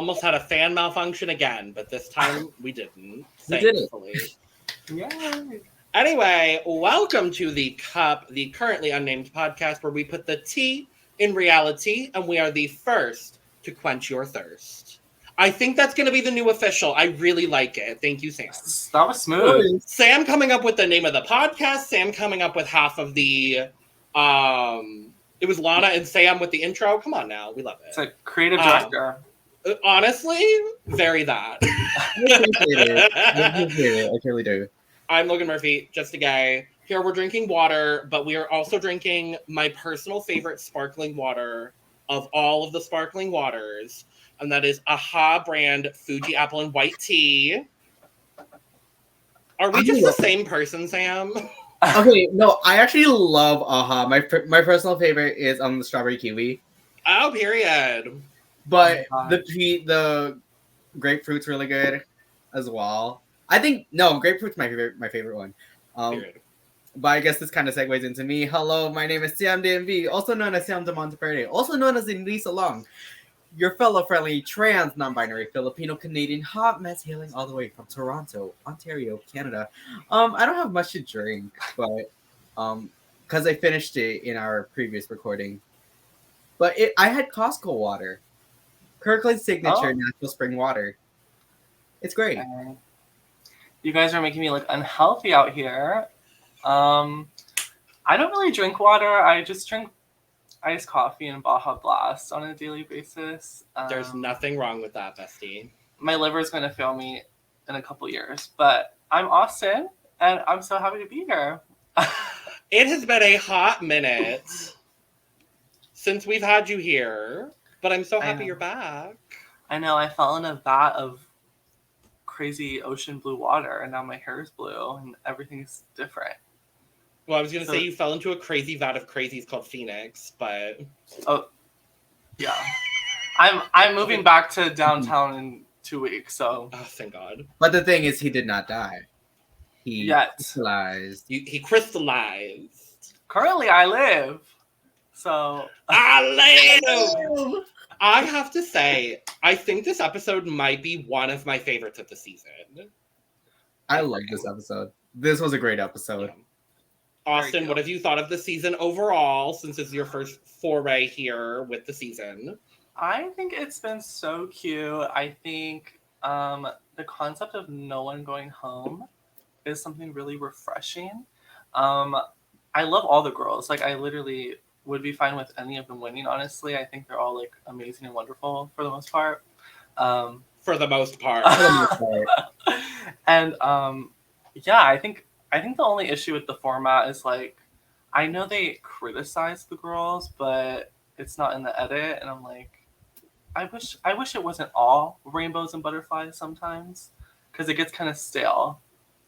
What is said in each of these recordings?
almost had a fan malfunction again, but this time we didn't. We did it. Thankfully. Yeah. Anyway, welcome to The Cup, the currently unnamed podcast where we put the tea in reality, and we are the first to quench your thirst. I think that's going to be the new official. I really like it. Thank you, Sam. That was smooth. Sam coming up with the name of the podcast. Sam coming up with half of the... it was Lana and Sam with the intro. Come on now. We love it. It's a creative director. Honestly, very that. I truly do. I'm Logan Murphy, just a guy. Here we're drinking water, but we are also drinking my personal favorite sparkling water of all of the sparkling waters, and that is AHA brand Fuji Apple and White Tea. Are we just the same person, Sam? Okay, no, I actually love AHA. My personal favorite is the strawberry kiwi. Oh, period. But the grapefruit's really good as well. I think grapefruit's my favorite one. But I guess this kind of segues into me. Hello, my name is Sam DMV, also known as Sam de Monteverde, also known as Elisa Long, your fellow friendly trans non-binary Filipino Canadian hot mess hailing all the way from Toronto, Ontario, Canada. I don't have much to drink, but because I finished it in our previous recording. But I had Costco water, Kirkland's signature natural spring water. It's great. You guys are making me look unhealthy out here. I don't really drink water. I just drink iced coffee and Baja Blast on a daily basis. There's nothing wrong with that, bestie. My liver is going to fail me in a couple years, but I'm Austin, and I'm so happy to be here. It has been a hot minute since we've had you here, but I'm so happy you're back. I know. I fell in a vat of crazy ocean blue water, and now my hair is blue, and everything's different. Well, I was going to say you fell into a crazy vat of crazies called Phoenix, but... Oh, yeah. I'm moving back to downtown in 2 weeks, so... Oh, thank God. But the thing is, he did not die. He crystallized. He crystallized. Currently, I live. So... I live! I have to say, I think this episode might be one of my favorites of the season. I like this episode. This was a great episode. Yeah. Austin, what have you thought of the season overall, since it's your first foray here with the season? I think it's been so cute. I think the concept of no one going home is something really refreshing. I love all the girls. Like, I literally would be fine with any of them winning, honestly. I think they're all, like, amazing and wonderful for the most part. For the most part. And, yeah, I think the only issue with the format is, like, I know they criticize the girls, but it's not in the edit, and I'm like, I wish it wasn't all rainbows and butterflies sometimes, because it gets kind of stale.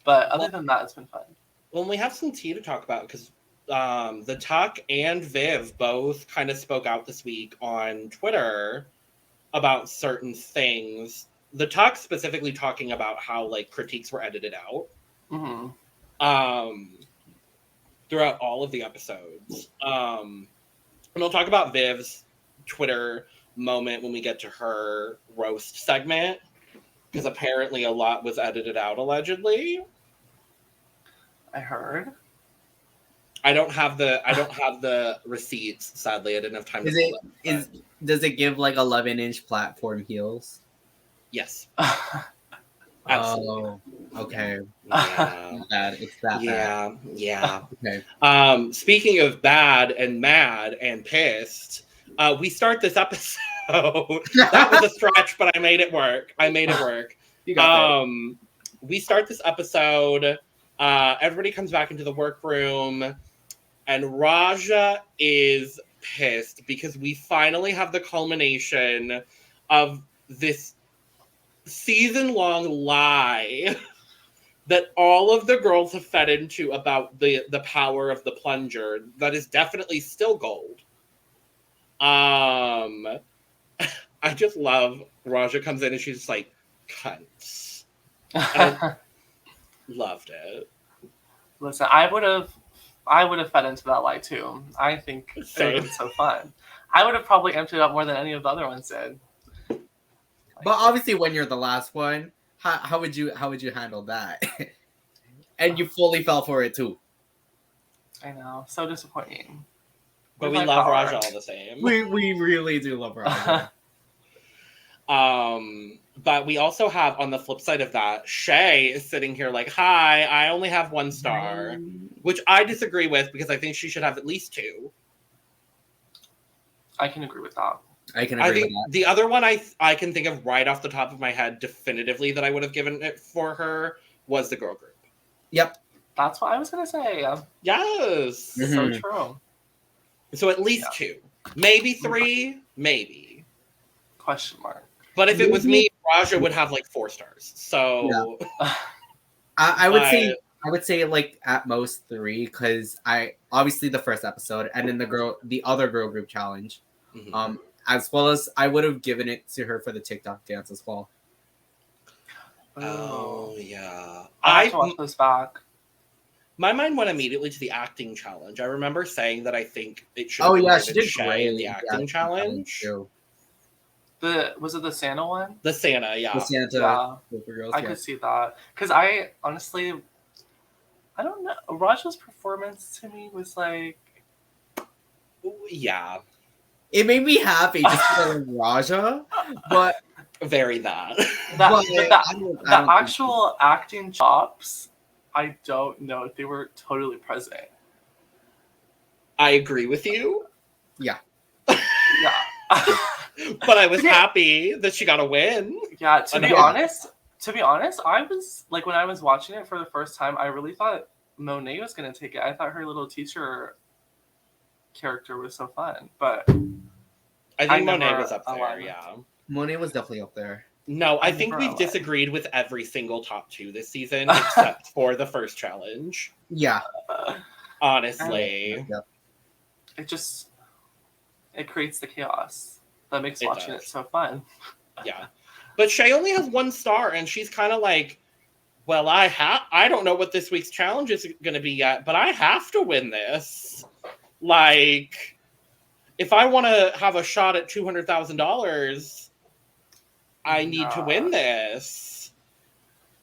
But other than that, it's been fun. Well, we have some tea to talk about, because the Tuck and Viv both kind of spoke out this week on Twitter about certain things. The Tuck specifically talking about how, like, critiques were edited out. Mm-hmm. Throughout all of the episodes. And we'll talk about Viv's Twitter moment when we get to her roast segment, because apparently a lot was edited out, allegedly. I heard. I don't have the receipts, sadly. I didn't have time to pull them. Does it give like 11-inch platform heels? Yes. Absolutely. Oh, okay. Yeah. It's that bad. Yeah. Okay. Speaking of bad and mad and pissed, we start this episode. That was a stretch, but I made it work. You got that. We start this episode. Everybody comes back into the workroom, and Raja is pissed because we finally have the culmination of this season-long lie that all of the girls have fed into about the power of the plunger that is definitely still gold. I just love Raja comes in and she's just like, cunts. I loved it. Listen, I would have fed into that lie too. I think it would have been so fun. I would have probably emptied out more than any of the other ones did. But obviously, when you're the last one, how would you handle that? And you fully fell for it too. I know, so disappointing. But we love Raja all the same. We really do love Raja. But we also have, on the flip side of that, Shea is sitting here like, hi, I only have 1 star. Which I disagree with, because I think she should have at least 2. I can agree with that. I can agree with that. The other one I can think of right off the top of my head definitively that I would have given it for her was the girl group. Yep. That's what I was going to say. Yes. Mm-hmm. So true. So at least 2. Maybe 3. Maybe. Question mark. But if it was me, Raja would have like 4 stars. So I would say like at most 3, because obviously the first episode and then the other girl group challenge. Mm-hmm. As well as I would have given it to her for the TikTok dance as well. Oh yeah. I have to watch this back. My mind went immediately to the acting challenge. I remember saying that I think it should. Oh yeah, she did great in the acting challenge. Was it the Santa one? The Santa, yeah. The Santa girls, I could see that. Because I honestly, I don't know. Raja's performance to me was like, yeah. It made me happy just because of Raja, but very that. The actual acting chops, I don't know if they were totally present. I agree with you. Yeah. Yeah. But I was happy that she got a win. Yeah, to be honest, I was like, when I was watching it for the first time, I really thought Monet was gonna take it. I thought her little teacher character was so fun, but I think Monet was up there. Yeah, Monet was definitely up there. No, I think we've disagreed with every single top 2 this season, except for the first challenge. Yeah, honestly, it creates the chaos that makes watching it so fun. Yeah, but Shea only has 1 star, and she's kind of like, well, I don't know what this week's challenge is going to be yet, but I have to win this. Like, if I want to have a shot at $200,000, I need to win this.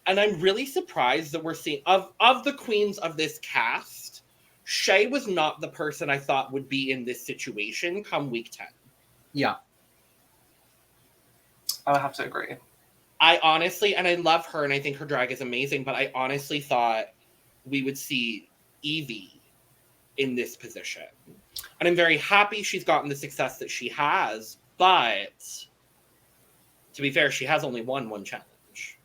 And I'm really surprised that we're seeing, of the queens of this cast, Shea was not the person I thought would be in this situation come week 10. Yeah. I would have to agree. I honestly, and I love her, and I think her drag is amazing, but I honestly thought we would see Yvie in this position. And I'm very happy she's gotten the success that she has, but to be fair, she has only won 1 challenge.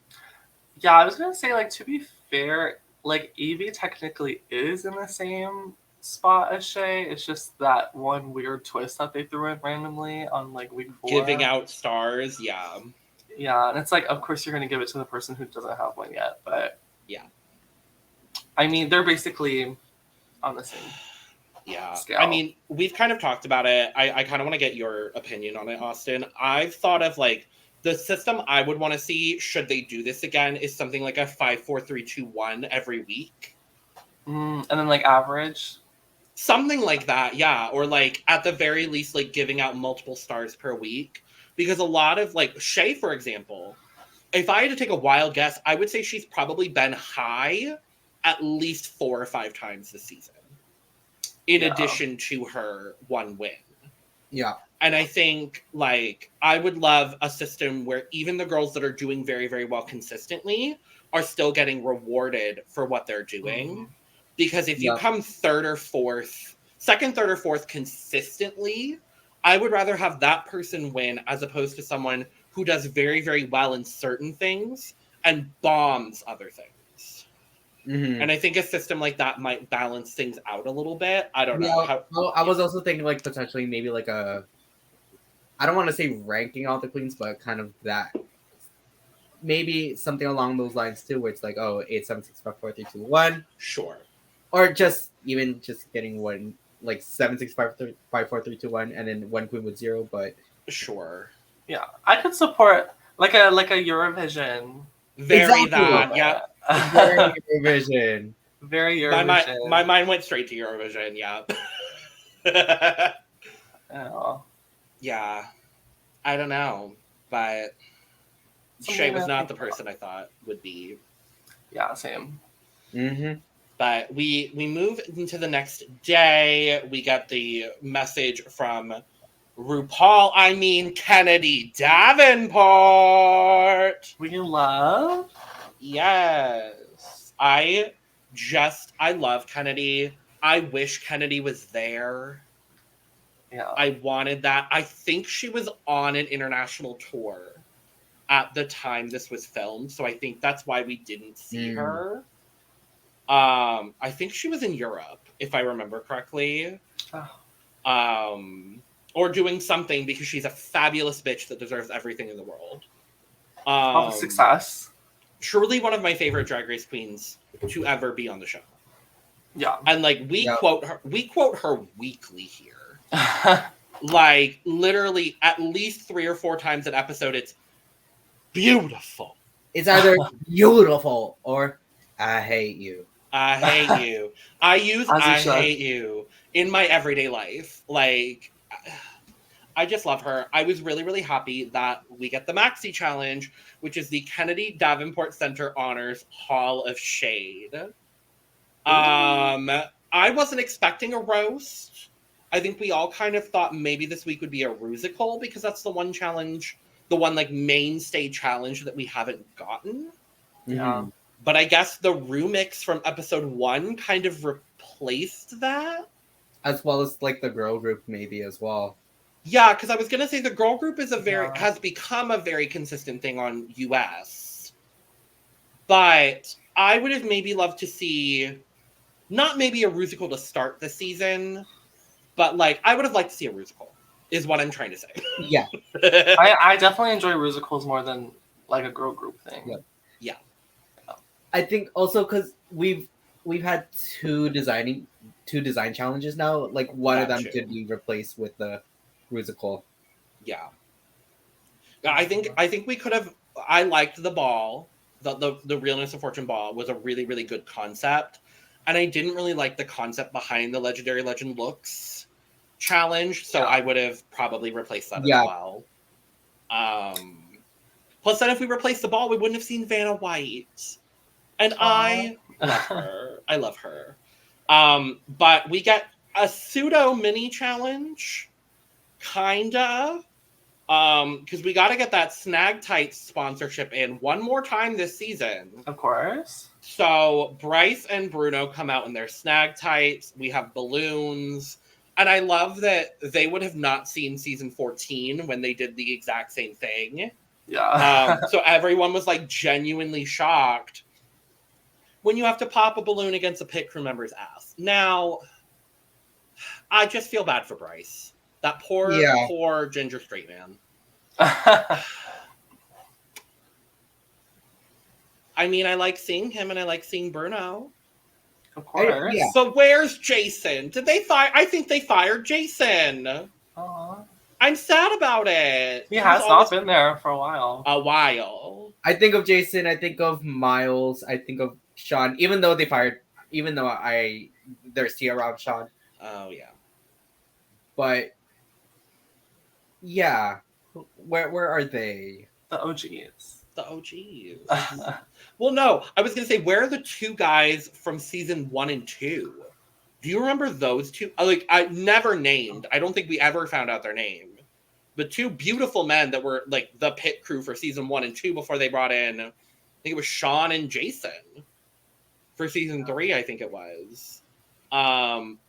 Yeah, I was going to say, like, to be fair, like, Yvie technically is in the same spot as Shea. It's just that one weird twist that they threw in randomly on, like, week 4. Giving out stars, yeah. Yeah, and it's like, of course you're going to give it to the person who doesn't have one yet, but... Yeah. I mean, they're basically on the same scale. I mean, we've kind of talked about it. I kind of want to get your opinion on it, Austin. I've thought of, like, the system I would want to see, should they do this again, is something like a 5, 4, 3, 2, 1 every week. And then, like, average? Something like that, yeah. Or, like, at the very least, like, giving out multiple stars per week. Because a lot of, like, Shea, for example, if I had to take a wild guess, I would say she's probably been high at least 4 or 5 times this season. In addition to her 1 win. Yeah. And I think, like, I would love a system where even the girls that are doing very, very well consistently are still getting rewarded for what they're doing. Mm-hmm. Because if you come 3rd or 4th, 2nd, 3rd, or 4th consistently, I would rather have that person win as opposed to someone who does very, very well in certain things and bombs other things. Mm-hmm. And I think a system like that might balance things out a little bit. I don't know. I was also thinking, like, potentially maybe like a, I don't want to say ranking all the queens, but kind of that. Maybe something along those lines too, where it's like, 8, 7, 6, 5, 4, 3, 2, 1. Sure. Or just getting 1, like 7, 6, 5, 4, 3, 2, 1, and then 1 queen with 0. But sure. Yeah, I could support like a Eurovision. Very that, yeah. Very Eurovision. Very Eurovision. My mind went straight to Eurovision, yeah. Oh. Yeah. I don't know. But Shea was not the person I thought would be. Yeah, same. Mm-hmm. But we move into the next day. We get the message from RuPaul, Kennedy Davenport. We love? Yes. I love Kennedy. I wish Kennedy was there. Yeah. I wanted that. I think she was on an international tour at the time this was filmed, so I think that's why we didn't see her. I think she was in Europe, if I remember correctly. Oh. Or doing something, because she's a fabulous bitch that deserves everything in the world. All the success. Truly one of my favorite Drag Race queens to ever be on the show. Yeah. And like we quote her weekly here. Like literally at least 3 or 4 times an episode, it's beautiful. It's either beautiful or I hate you. I hate you. I use I hate you in my everyday life. Like, I just love her. I was really, really happy that we get the Maxi Challenge, which is the Kennedy Davenport Center Honors Hall of Shade. I wasn't expecting a roast. I think we all kind of thought maybe this week would be a rusical, because that's the one challenge, the one like mainstay challenge that we haven't gotten. Yeah. But I guess the Rumix from episode 1 kind of replaced that. As well as like the girl group maybe as well. Yeah, because I was gonna say the girl group is has become a very consistent thing on US. But I would have maybe loved to see, not maybe a rusical to start the season, but like I would have liked to see a rusical, is what I'm trying to say. Yeah. I definitely enjoy musicals more than like a girl group thing. Yep. Yeah. I think also because we've had two design challenges now. Like one of them could be replaced with the musical. Yeah. I think we could have. I liked the ball. The Realness of Fortune ball was a really, really good concept, and I didn't really like the concept behind the Legendary Legend Looks challenge. So I would have probably replaced that as well. Plus, then if we replaced the ball, we wouldn't have seen Vanna White. And I love her. I love her. But we get a pseudo mini challenge, kinda. Because we got to get that Snag Tights sponsorship in one more time this season. Of course. So Bryce and Bruno come out in their Snag Tights. We have balloons. And I love that they would have not seen season 14 when they did the exact same thing. Yeah. So everyone was like genuinely shocked when you have to pop a balloon against a pit crew member's ass. Now, I just feel bad for Bryce. That poor ginger straight man. I mean, I like seeing him and I like seeing Bruno. Of course. Yeah. So where's Jason? Did they fire? I think they fired Jason. Aww. I'm sad about it. He has not been there for a while. I think of Jason. I think of Miles. I think of Sean. Even though they're still around Sean. Oh yeah. But yeah, where are they? The OGs. The OGs. Well, no, I was gonna say, where are the 2 guys from season 1 and 2? Do you remember those 2? Like, I never named. I don't think we ever found out their name. The 2 beautiful men that were like the pit crew for season 1 and 2 before they brought in, I think it was Sean and Jason for season 3. I think it was.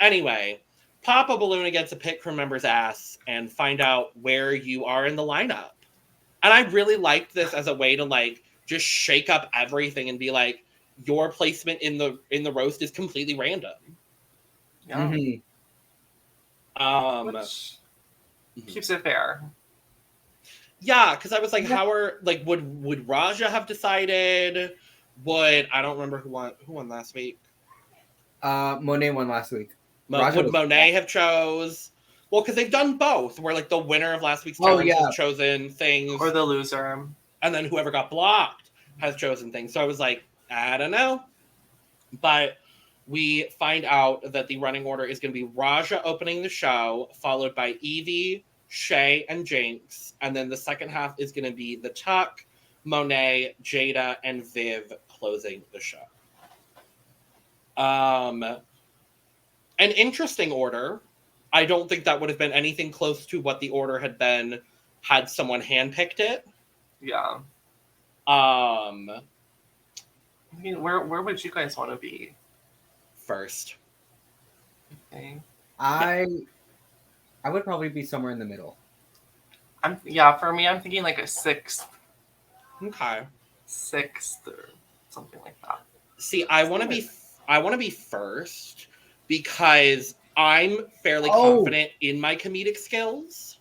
Anyway, pop a balloon against a pit crew member's ass and find out where you are in the lineup. And I really liked this as a way to like just shake up everything and be like, your placement in the roast is completely random. Yeah. Mm-hmm. Which keeps it fair. Yeah, because I was like, how are like would Raja have decided? I don't remember who won last week. Monet won last week. Would Monet have chose? Well, because they've done both, where like the winner of last week's challenge has chosen things, or the loser, and then whoever got blocked has chosen things. So I was like, I don't know, but we find out that the running order is going to be Raja opening the show, followed by Yvie, Shea, and Jinkx, and then the second half is going to be the Tuck, Monet, Jaida, and Viv closing the show. An interesting order. I don't think that would have been anything close to what the order had been had someone handpicked it. Yeah. I mean, where would you guys want to be? First. Okay. I would probably be somewhere in the middle. For me, I'm thinking like a sixth. Okay. Sixth or something like that. See, I want to be first because I'm fairly confident in my comedic skills.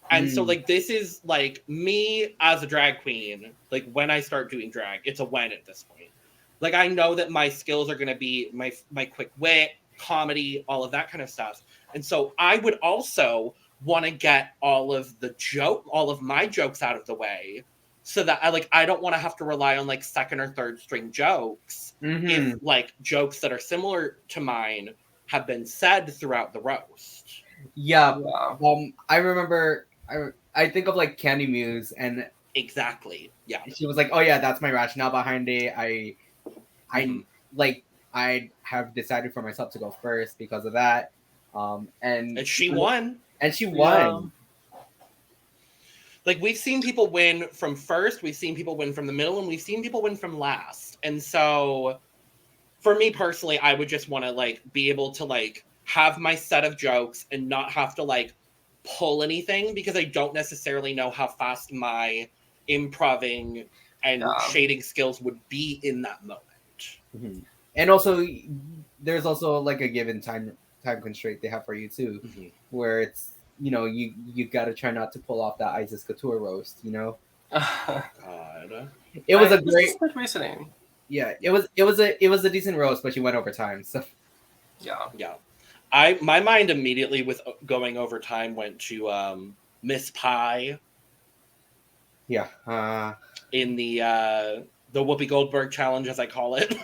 And so, like, this is, like, me as a drag queen, like, when I start doing drag, it's a when at this point. Like, I know that my skills are going to be my quick wit, comedy, all of that kind of stuff. And so I would also want to get all of my jokes out of the way so that I don't want to have to rely on, like, second or third string jokes if, like, jokes that are similar to mine have been said throughout the roast. Yeah. I remember... I think of like Candy Muse and exactly. Yeah. She was like, "Oh yeah, that's my rationale behind it. I have decided for myself to go first because of that." And she won. And she won. Like, we've seen people win from first, we've seen people win from the middle, and we've seen people win from last. And so for me personally, I would just want to like be able to like have my set of jokes and not have to like pull anything because I don't necessarily know how fast my improving and shading skills would be in that moment. And also, there's also like a given time constraint they have for you too, where it's you got to try not to pull off that Isis Couture roast. God, it was a great reasoning. Yeah, it was a decent roast, but she went over time. So yeah. My mind immediately with going over time went to Miss Pie. Yeah. In the Whoopi Goldberg challenge, as I call it,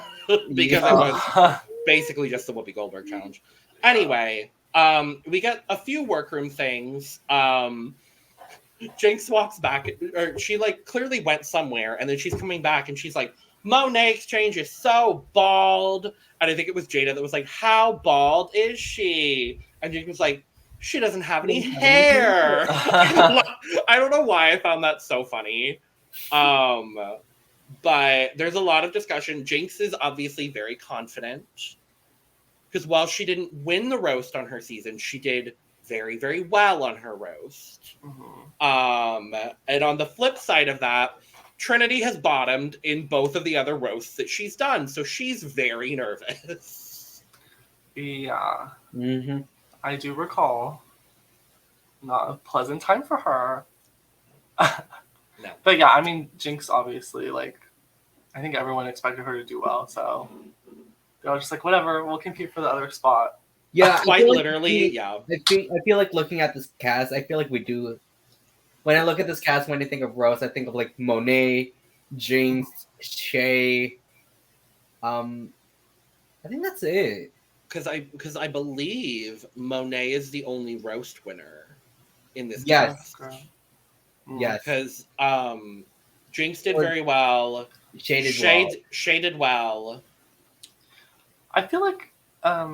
because it was basically just the Whoopi Goldberg challenge. Anyway, we got a few workroom things. Jinkx walks back, or she like clearly went somewhere, and then she's coming back, and she's like, Monet X Change is so bald. And I think it was Jaida that was like, how bald is she? And Jinkx was like, she doesn't have any hair. I don't know why I found that so funny. But there's a lot of discussion. Jinkx is obviously very confident. Because while she didn't win the roast on her season, she did very, very well on her roast. And on the flip side of that, Trinity has bottomed in both of the other roasts that she's done, so she's very nervous. Yeah. I do recall. Not a pleasant time for her. No. But yeah, I mean, Jinkx obviously, like, I think everyone expected her to do well, so they were just like, whatever, we'll compete for the other spot. Yeah, quite literally, yeah. I feel like looking at this cast, I feel like we do. When I look at this cast, when I think of roast, I think of like Monet, Jinkx, Shea. I think that's it. Because I believe Monet is the only roast winner in this cast. Yes. Because Jinkx did very well. Shea did well. I feel like I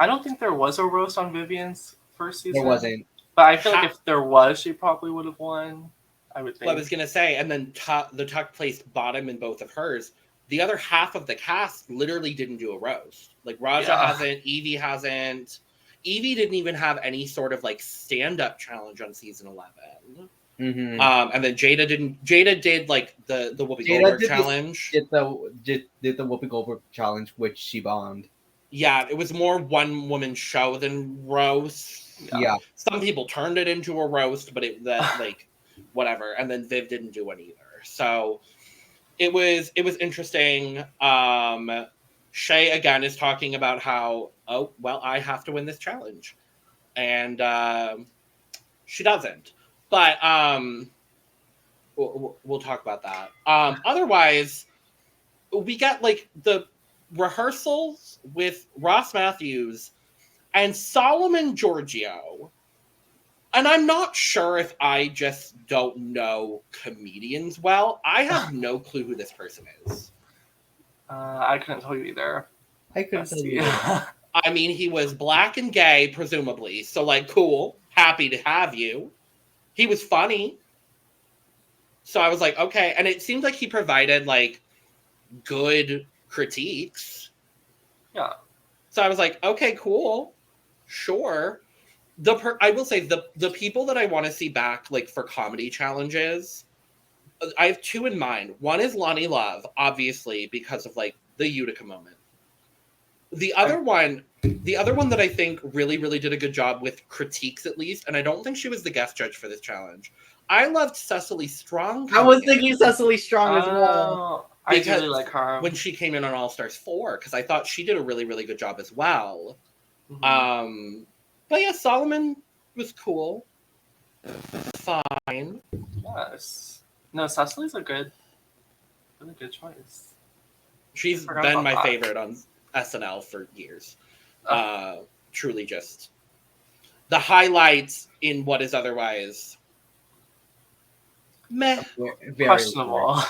don't think there was a roast on Vivienne's first season. There wasn't. But I feel like if there was, she probably would have won. I would think. Well, I was going to say, and then the Tuck placed bottom in both of hers. The other half of the cast literally didn't do a roast. Like, Raja hasn't, Yvie hasn't. Yvie didn't even have any sort of, like, stand-up challenge on season 11. And then Jaida didn't. Jaida did, like, the Whoopi Goldberg challenge. Did the Whoopi Goldberg challenge, which she bombed. Yeah, it was more one-woman show than roast. Yeah. Some people turned it into a roast, but like whatever. And then Viv didn't do one either. So it was interesting. Shea again is talking about how, I have to win this challenge. And she doesn't. But we'll talk about that. Otherwise, we got like the rehearsals with Ross Matthews and Solomon Giorgio. And I'm not sure if I just don't know comedians well. I have no clue who this person is. I couldn't tell you either. I couldn't tell you. I mean, he was black and gay, presumably. So, like, cool. Happy to have you. He was funny. So I was like, okay. And it seemed like he provided, like, good critiques. Yeah. So I was like, okay, cool. Sure. I will say, the people that I want to see back, like, for comedy challenges, I have two in mind. One is Lonnie Love, obviously, because of, like, the Utica moment. The other one that I think really, really did a good job with critiques, at least, and I don't think she was the guest judge for this challenge. I loved Cecily Strong. I was thinking Cecily Strong as well. I really like her. When she came in on All Stars 4, because I thought she did a really, really good job as well. Mm-hmm. But yeah, Solomon was cool. Fine. Yes. No, Cecily's a good choice. She's been my favorite on SNL for years. Truly just the highlights in what is otherwise meh. Questionable.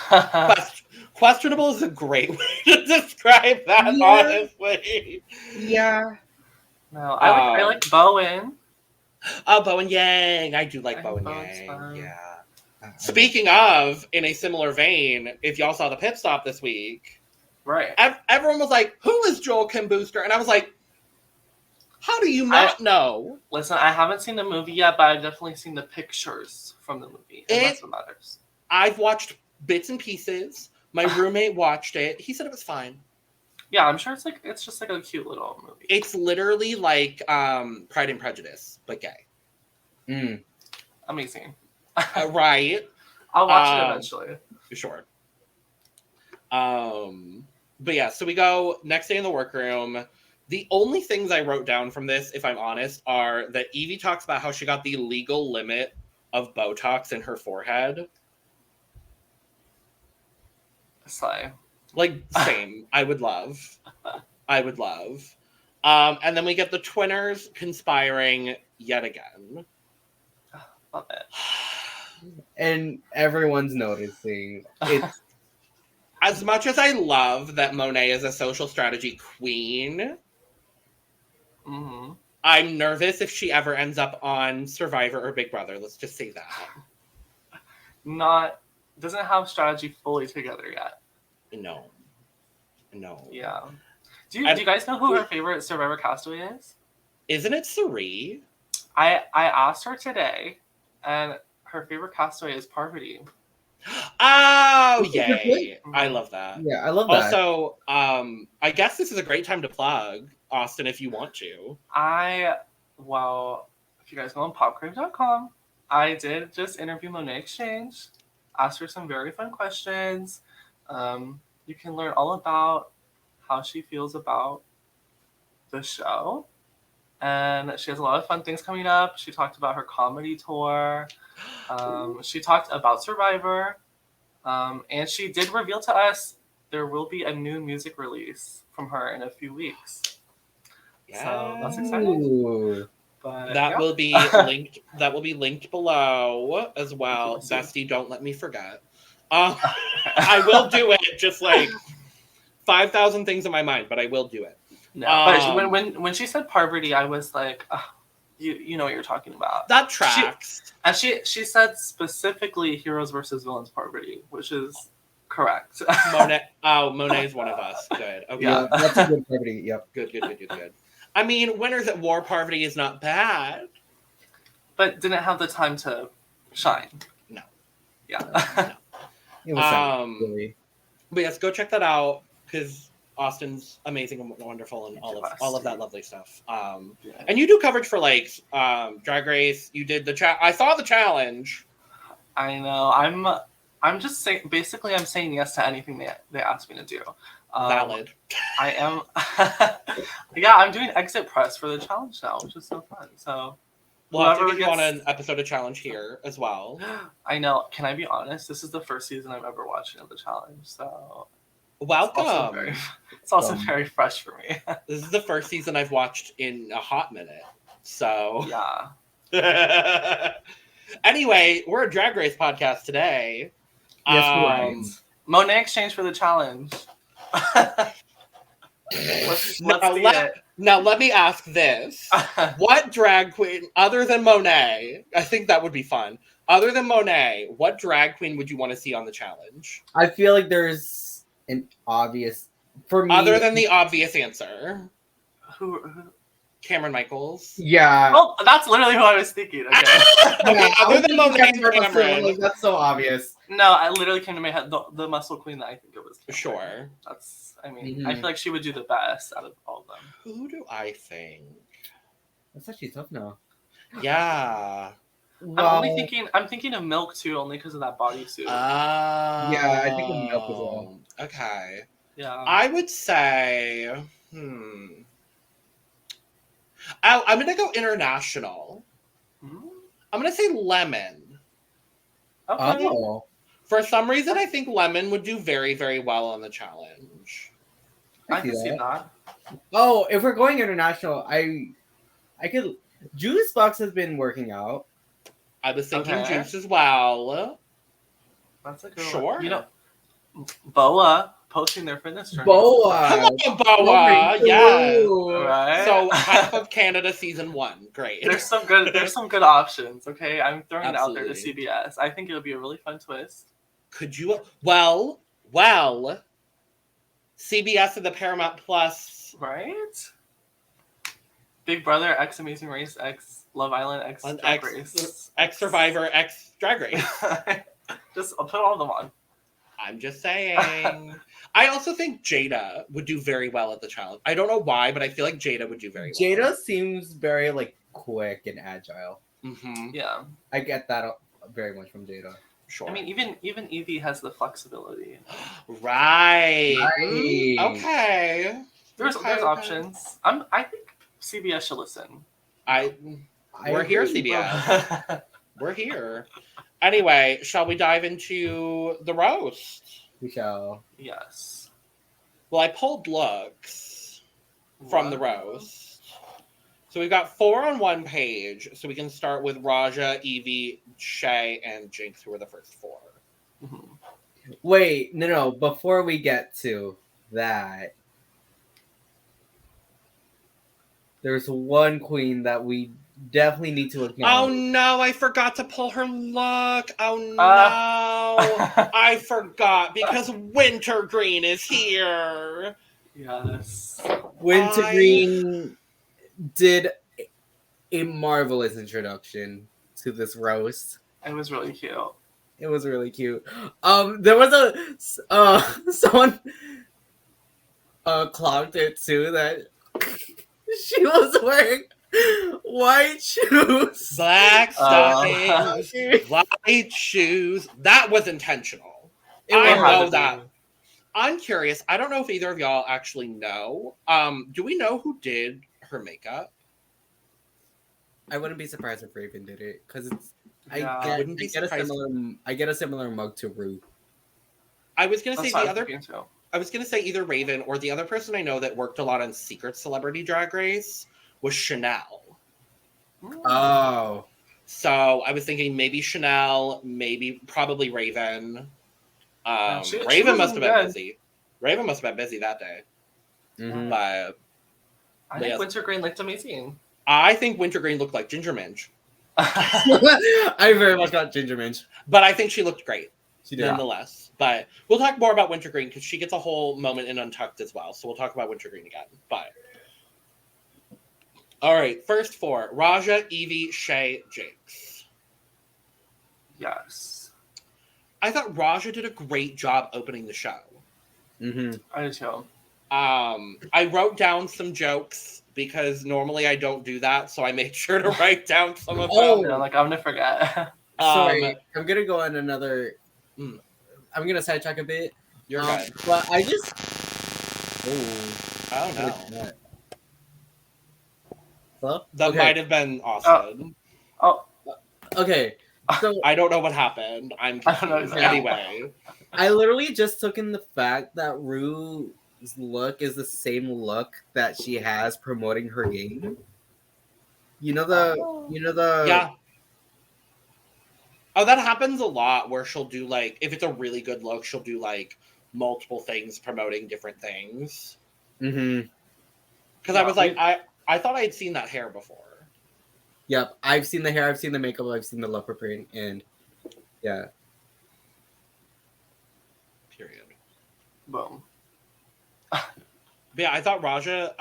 Questionable is a great way to describe that, honestly. Yeah. No, I like Bowen. Oh, Bowen Yang. I do like Bowen Yang. Yeah. Speaking of, in a similar vein, if y'all saw the pit stop this week, right? Everyone was like, "Who is Joel Kim Booster?" And I was like, "How do you not know?" Listen, I haven't seen the movie yet, but I've definitely seen the pictures from the movie, and that's what matters. I've watched bits and pieces. My roommate watched it. He said it was fine. Yeah, I'm sure it's just like a cute little movie. It's literally like Pride and Prejudice, but gay. Amazing. Right. I'll watch it eventually. Sure. But yeah, so we go next day in the workroom. The only things I wrote down from this, if I'm honest, are that Yvie talks about how she got the legal limit of Botox in her forehead. Slay. Like, same. I would love. And then we get the twinners conspiring yet again. Love it. And everyone's noticing. It's as much as I love that Monet is a social strategy queen, I'm nervous if she ever ends up on Survivor or Big Brother. Let's just say that. Doesn't have strategy fully together yet. No. Yeah. Do you guys know who her favorite Survivor castaway is? Isn't it Suri? I asked her today, and her favorite castaway is Parvati. Oh, yay. I love that. Yeah, I love that. Also, I guess this is a great time to plug, Austin, if you want to. Well, if you guys go on popcrave.com, I did just interview Monet X Change, asked her some very fun questions. You can learn all about how she feels about the show. And she has a lot of fun things coming up. She talked about her comedy tour. She talked about Survivor. And she did reveal to us there will be a new music release from her in a few weeks. Yeah. So that's exciting. Ooh. But that will be linked. That will be linked below as well. Bestie, don't let me forget. I will do it. Just like 5,000 things in my mind, but I will do it. No, but when she said Parvati, I was like, you know what you're talking about. That tracks. She said specifically Heroes versus Villains Parvati, which is correct. Monet is one of us. Good. Okay. Yeah, that's a good Parvati. Yep. Good. I mean, Winners at War Parvati is not bad, but didn't have the time to shine. No. Yeah. No. It was really. But yes, go check that out because Austin's amazing and wonderful and all of that lovely stuff. And you do coverage for like Drag Race. You did the I saw the challenge. I know. I'm just saying. Basically, I'm saying yes to anything they asked me to do. Valid. I am. Yeah, I'm doing exit press for the challenge now, which is so fun. So. Well, I think you want an episode of Challenge here as well. I know. Can I be honest? This is the first season I'm ever watching of the challenge, so welcome. It's also very fresh for me. This is the first season I've watched in a hot minute, so yeah. Anyway, we're a Drag Race podcast today. Yes, right. Monet X Change for the challenge. let's see it. Now let me ask this. What drag queen, other than Monet, I think that would be fun. Other than Monet, what drag queen would you want to see on the challenge? I feel like there's an obvious, for me. Other than the obvious answer. Who? Cameron Michaels. Yeah. Oh, that's literally who I was thinking. Okay. Okay, other than Monet and Cameron. Like, that's so obvious. No, I literally came to my head the muscle queen that I think it was. Cameron. Sure. I feel like she would do the best out of all of them. Who do I think? That's actually tough now. Yeah. Well, I'm thinking of Milk too, only because of that bodysuit. yeah, I think of Milk as well. Okay. Yeah. I would say, I'm gonna go international. I'm gonna say Lemon. Okay. Oh. For some reason, I think Lemon would do very, very well on the challenge. I can see that. Oh, if we're going international, I could. Juice Box has been working out. I was thinking Juice as well. That's a good Sure. one. You know, Boa posting their fitness journey. Boa. Hello, Boa. Yeah. Right. So half of Canada season 1. Great. There's some good options. Okay, I'm throwing it out there to Absolutely. CBS. I think it'll be a really fun twist. Could you? Well. CBS and the Paramount Plus. Right. Big Brother, X Amazing Race, X Love Island, X Drag Race, X Survivor, X Drag Race. I'll put all of them on. I'm just saying. I also think Jaida would do very well at the challenge. I don't know why, but I feel like Jaida would do very well. Jaida seems very like quick and agile. Mm-hmm. Yeah, I get that very much from Jaida. Sure. I mean, even Yvie has the flexibility. Right. Right. Okay. There's options. I think CBS should listen. We're here, CBS. We're here. Anyway, shall we dive into the roast? We shall. Yes. Well, I pulled looks from the roast. So we've got 4 on one page. So we can start with Raja, Yvie, Shea, and Jinkx, who are the first 4. Mm-hmm. Wait, no. Before we get to that, there's one queen that we definitely need to acknowledge. Oh no, I forgot to pull her look. Oh no. I forgot because Wintergreen is here. Yes. Wintergreen did a marvelous introduction to this roast. It was really cute. It was really cute. There was someone clocked it too that she was wearing white shoes. Black stockings, white shoes. That was intentional. I know that. I'm curious. I don't know if either of y'all actually know. Do we know who did her makeup? I wouldn't be surprised if Raven did it because it's. Yeah. I get a similar mug to Ru. I was gonna say That's the other. fine, too. I was gonna say either Raven or the other person I know that worked a lot on Secret Celebrity Drag Race was Chanel. Oh. So I was thinking maybe Chanel, probably Raven. Raven must have been busy. Raven must have been busy that day. Mm-hmm. But I think Wintergreen looked amazing. I think Wintergreen looked like Ginger Minge. I very much got Ginger Minge. But I think she looked great. She did. Nonetheless. But we'll talk more about Wintergreen because she gets a whole moment in Untucked as well. So we'll talk about Wintergreen again. But all right, first 4. Raja, Yvie, Shea, Jinkx. Yes. I thought Raja did a great job opening the show. Mm-hmm. I did too. I wrote down some jokes because normally I don't do that, so I made sure to write down some of them. I'm gonna forget. Sorry, I'm gonna go on another. I'm gonna sidetrack a bit. You're good. But I just. Oh no. Hello? That might have been Austin. Okay. So I don't know what happened. I'm confused. Anyway. I literally just took in the fact that Ru's look is the same look that she has promoting her game. You know the Yeah. Oh, that happens a lot where she'll do like, if it's a really good look, she'll do like multiple things promoting different things. Mm-hmm. Because I was like, I thought I had seen that hair before. Yep, I've seen the hair, I've seen the makeup, I've seen the leopard print, and yeah. Period. Boom. But yeah, I thought Raja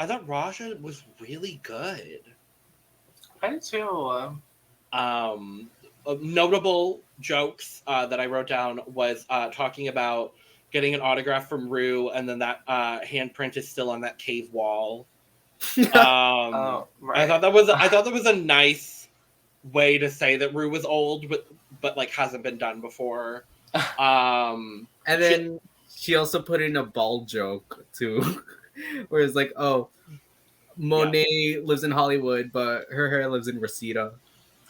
was really good. I did too. Notable jokes that I wrote down was talking about getting an autograph from Rue, and then that handprint is still on that cave wall. Right. I thought that was a nice way to say that Rue was old, but like hasn't been done before. And then she also put in a bald joke too, where it's like, oh, Monet lives in Hollywood, but her hair lives in Reseda.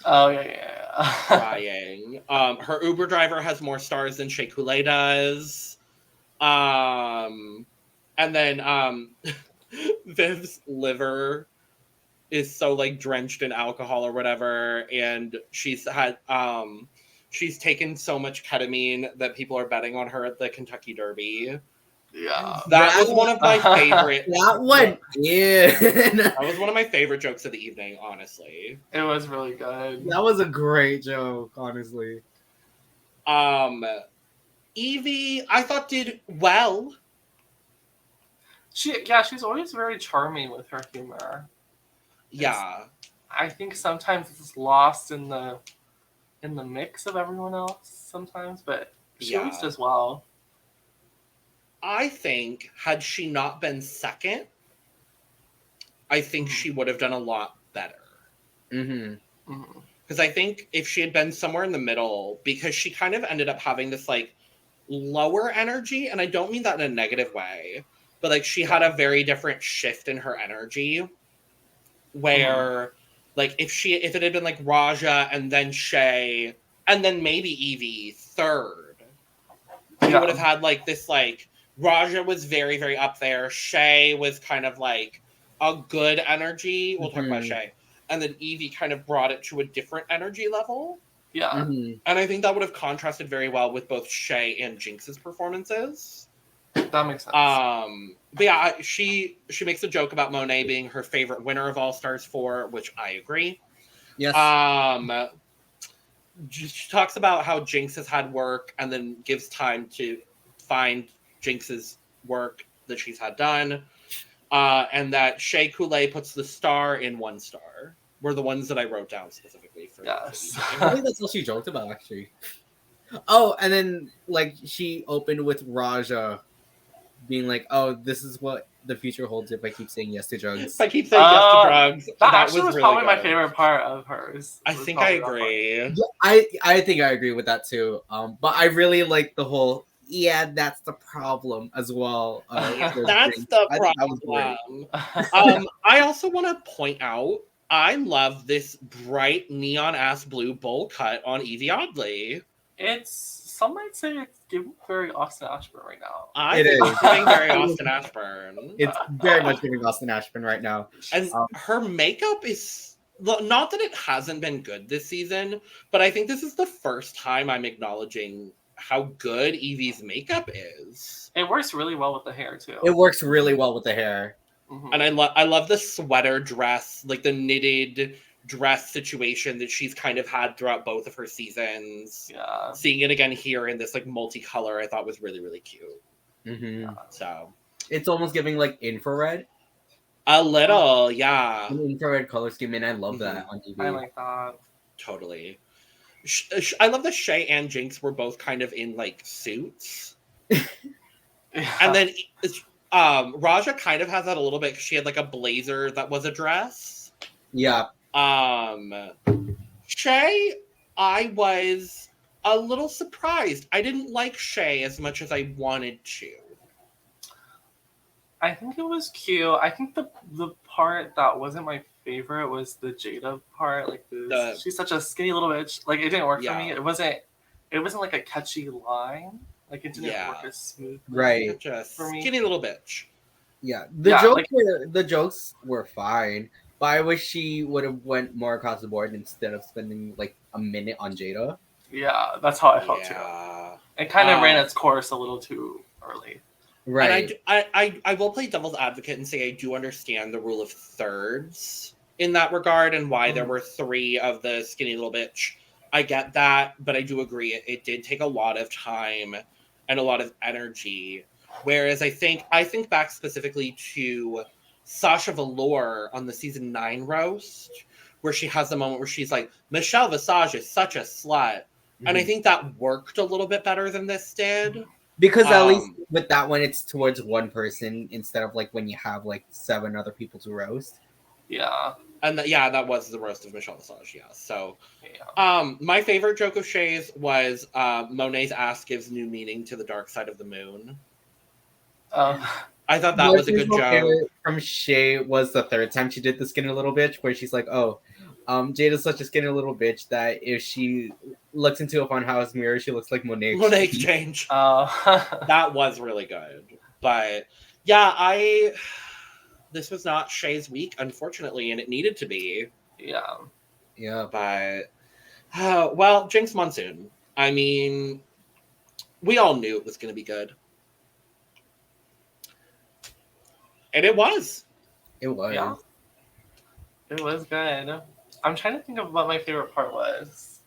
Oh yeah. Crying. Her Uber driver has more stars than Shea Coulee does. And then Viv's liver is so like drenched in alcohol or whatever, and she's taken so much ketamine that people are betting on her at the Kentucky Derby. Yeah. That was one of my favorite. That one, yeah. That was one of my favorite jokes of the evening, honestly. It was really good. That was a great joke, honestly. Yvie, I thought did well. She's always very charming with her humor. Yeah. I think sometimes it's lost in the mix of everyone else sometimes, but she always does well. I think had she not been second, I think she would have done a lot better. Mm-hmm. Because I think if she had been somewhere in the middle, because she kind of ended up having this like lower energy, and I don't mean that in a negative way, but like she had a very different shift in her energy where like if it had been like Raja and then Shea and then maybe Yvie third, she would have had like this like Raja was very, very up there. Shea was kind of like a good energy. We'll talk about Shea. And then Yvie kind of brought it to a different energy level. Yeah. Mm-hmm. And I think that would have contrasted very well with both Shea and Jinkx's performances. That makes sense. But yeah, she makes a joke about Monet being her favorite winner of All Stars 4, which I agree. Yes. She talks about how Jinkx has had work and then gives time to find Jinkx's work that she's had done. And that Shea Coulee puts the star in 1 star. Were the ones that I wrote down specifically for. Yes. I think that's all she joked about, actually. Oh, and then like she opened with Raja being like, "Oh, this is what the future holds if I keep saying yes to drugs." If I keep saying yes to drugs. That actually was really probably good. my favorite part of hers. I think I agree. Yeah, I think I agree with that too. But I really like the whole that's the problem as well. That's the problem. That was great. I also want to point out, I love this bright neon ass blue bowl cut on Yvie Oddly. Some might say it's giving very Austin Ashburn right now. I think it's giving very Austin Ashburn. It's very much giving Austin Ashburn right now. And her makeup is not that it hasn't been good this season, but I think this is the first time I'm acknowledging how good Yvie's makeup is. It works really well with the hair too. It works really well with the hair. Mm-hmm. And I love the sweater dress, like the knitted dress situation that she's kind of had throughout both of her seasons. Yeah. Seeing it again here in this like multicolor, I thought was really, really cute. Mm-hmm. So it's almost giving like infrared. A little, yeah. An infrared color scheme, and I love that on TV. I like that. Totally. I love that Shea and Jinkx were both kind of in like suits. And then Raja kind of has that a little bit because she had like a blazer that was a dress. Yeah. Shea, I was a little surprised. I didn't like Shea as much as I wanted to. I think it was cute. I think the part that wasn't my favorite was the Jaida part. Like she's such a skinny little bitch. Like it didn't work for me. It wasn't like a catchy line. Like it didn't work as smooth. Right. For me. Skinny little bitch. Yeah. The jokes were fine. But I wish she would have went more across the board instead of spending like a minute on Jaida. Yeah, that's how I felt too. It kind of ran its course a little too early. Right. And I will play devil's advocate and say I do understand the rule of thirds in that regard and why there were 3 of the skinny little bitch. I get that, but I do agree it did take a lot of time and a lot of energy. Whereas I think back specifically to Sasha Velour on the season 9 roast, where she has the moment where she's like, Michelle Visage is such a slut. And I think that worked a little bit better than this did. Because at least with that one, it's towards one person instead of like when you have like 7 other people to roast. Yeah. And that was the roast of Michelle Visage, yeah. So, my favorite joke of Shea's was Monet's ass gives new meaning to the dark side of the moon. I thought that was a good joke. From Shea was the 3rd time she did the skinny little bitch, where she's like, Jada's such a skinny little bitch that if she looks into a funhouse mirror, she looks like Monet X Change. That was really good. But yeah, this was not Shea's week, unfortunately, and it needed to be. Yeah. Yeah. But well, Jinkx Monsoon. I mean, we all knew it was gonna be good. And it was. It was. Yeah. It was good. I'm trying to think of what my favorite part was.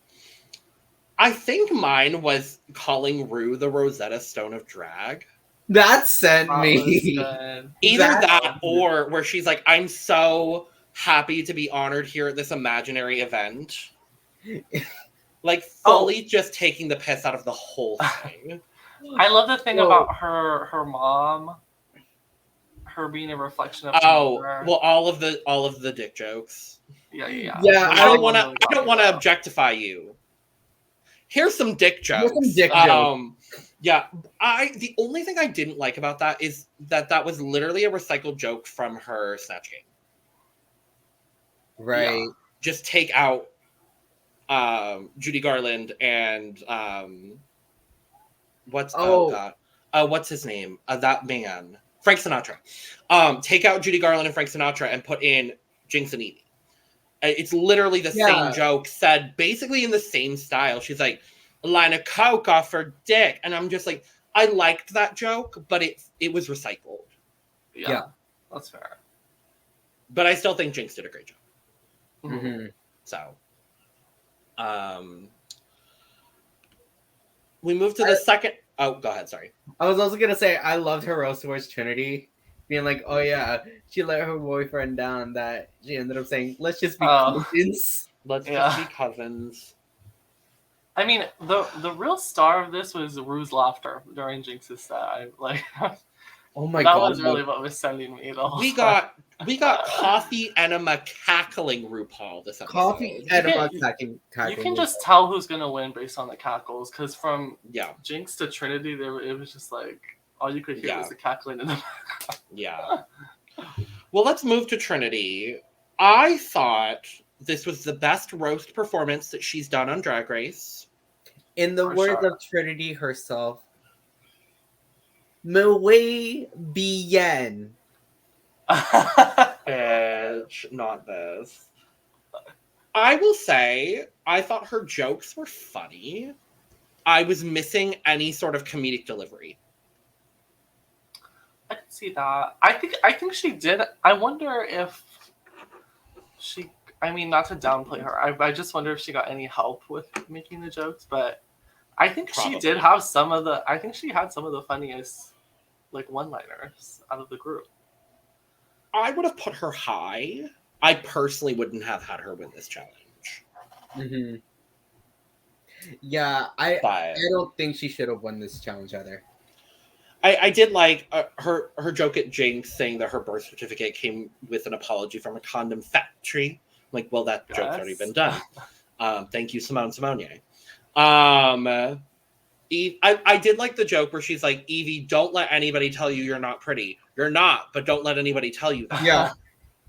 I think mine was calling Rue the Rosetta Stone of drag. That sent me. Either that or where she's like, I'm so happy to be honored here at this imaginary event. Like, fully just taking the piss out of the whole thing. I love the thing about her mom. Her being a reflection of her. Well, all of the dick jokes. Yeah. I don't want to objectify you. Here's some dick jokes. Yeah, the only thing I didn't like about that is that was literally a recycled joke from her Snatch Game. Right. Yeah. Just take out Judy Garland and what's his name? That man. Frank Sinatra. Take out Judy Garland and Frank Sinatra and put in Jinkx and Yvie. It's literally the same joke said basically in the same style. She's like, a line of coke off her dick. And I'm just like, I liked that joke, but it was recycled. Yeah. That's fair. But I still think Jinkx did a great job. Mm-hmm. So, we move to the second. Oh, go ahead. Sorry. I was also gonna say I loved her roast towards Trinity, being like, "Oh yeah, she let her boyfriend down." That she ended up saying, "Let's just be cousins." Let's just be cousins. I mean, the real star of this was Rue's laughter during Jinx's set. Oh my god, god, that was really what was sending me the whole. We got coffee enema cackling RuPaul this episode. Coffee enema cackling. You can just tell who's gonna win based on the cackles, because from Jinkx to Trinity, it was just like all you could hear was the cackling in the background. Yeah. Well, let's move to Trinity. I thought this was the best roast performance that she's done on Drag Race. In the words of Trinity herself, Vivienne. Bitch, not this. I will say, I thought her jokes were funny. I was missing any sort of comedic delivery. I can see that. I think she did. I wonder if she. I mean, not to downplay her. I just wonder if she got any help with making the jokes. But I think she did have some of the. I think she had some of the funniest, one-liners out of the group. I would have put her high. I personally wouldn't have had her win this challenge. Mm-hmm. Yeah, I don't think she should have won this challenge either. I did like her joke at Jinkx saying that her birth certificate came with an apology from a condom factory. I'm like, well, that joke's already been done. Thank you, Simone Simonier. I did like the joke where she's like, Yvie, don't let anybody tell you you're not pretty. You're not, but don't let anybody tell you that. Yeah.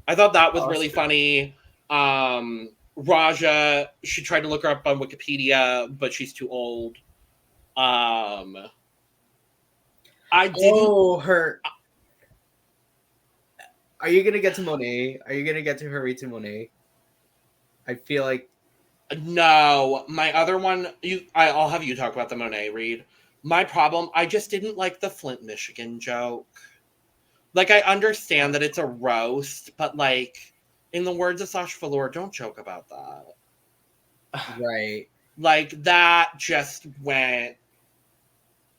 I thought that was really funny. Raja, she tried to look her up on Wikipedia, but she's too old. Are you gonna get to Monet? Are you gonna get to hurry to Monet? I feel like No, my other one. I'll have you talk about the Monet read. My problem, I just didn't like the Flint, Michigan joke. Like, I understand that it's a roast, but like, in the words of Sasha Velour, don't joke about that. right. Like, that just went,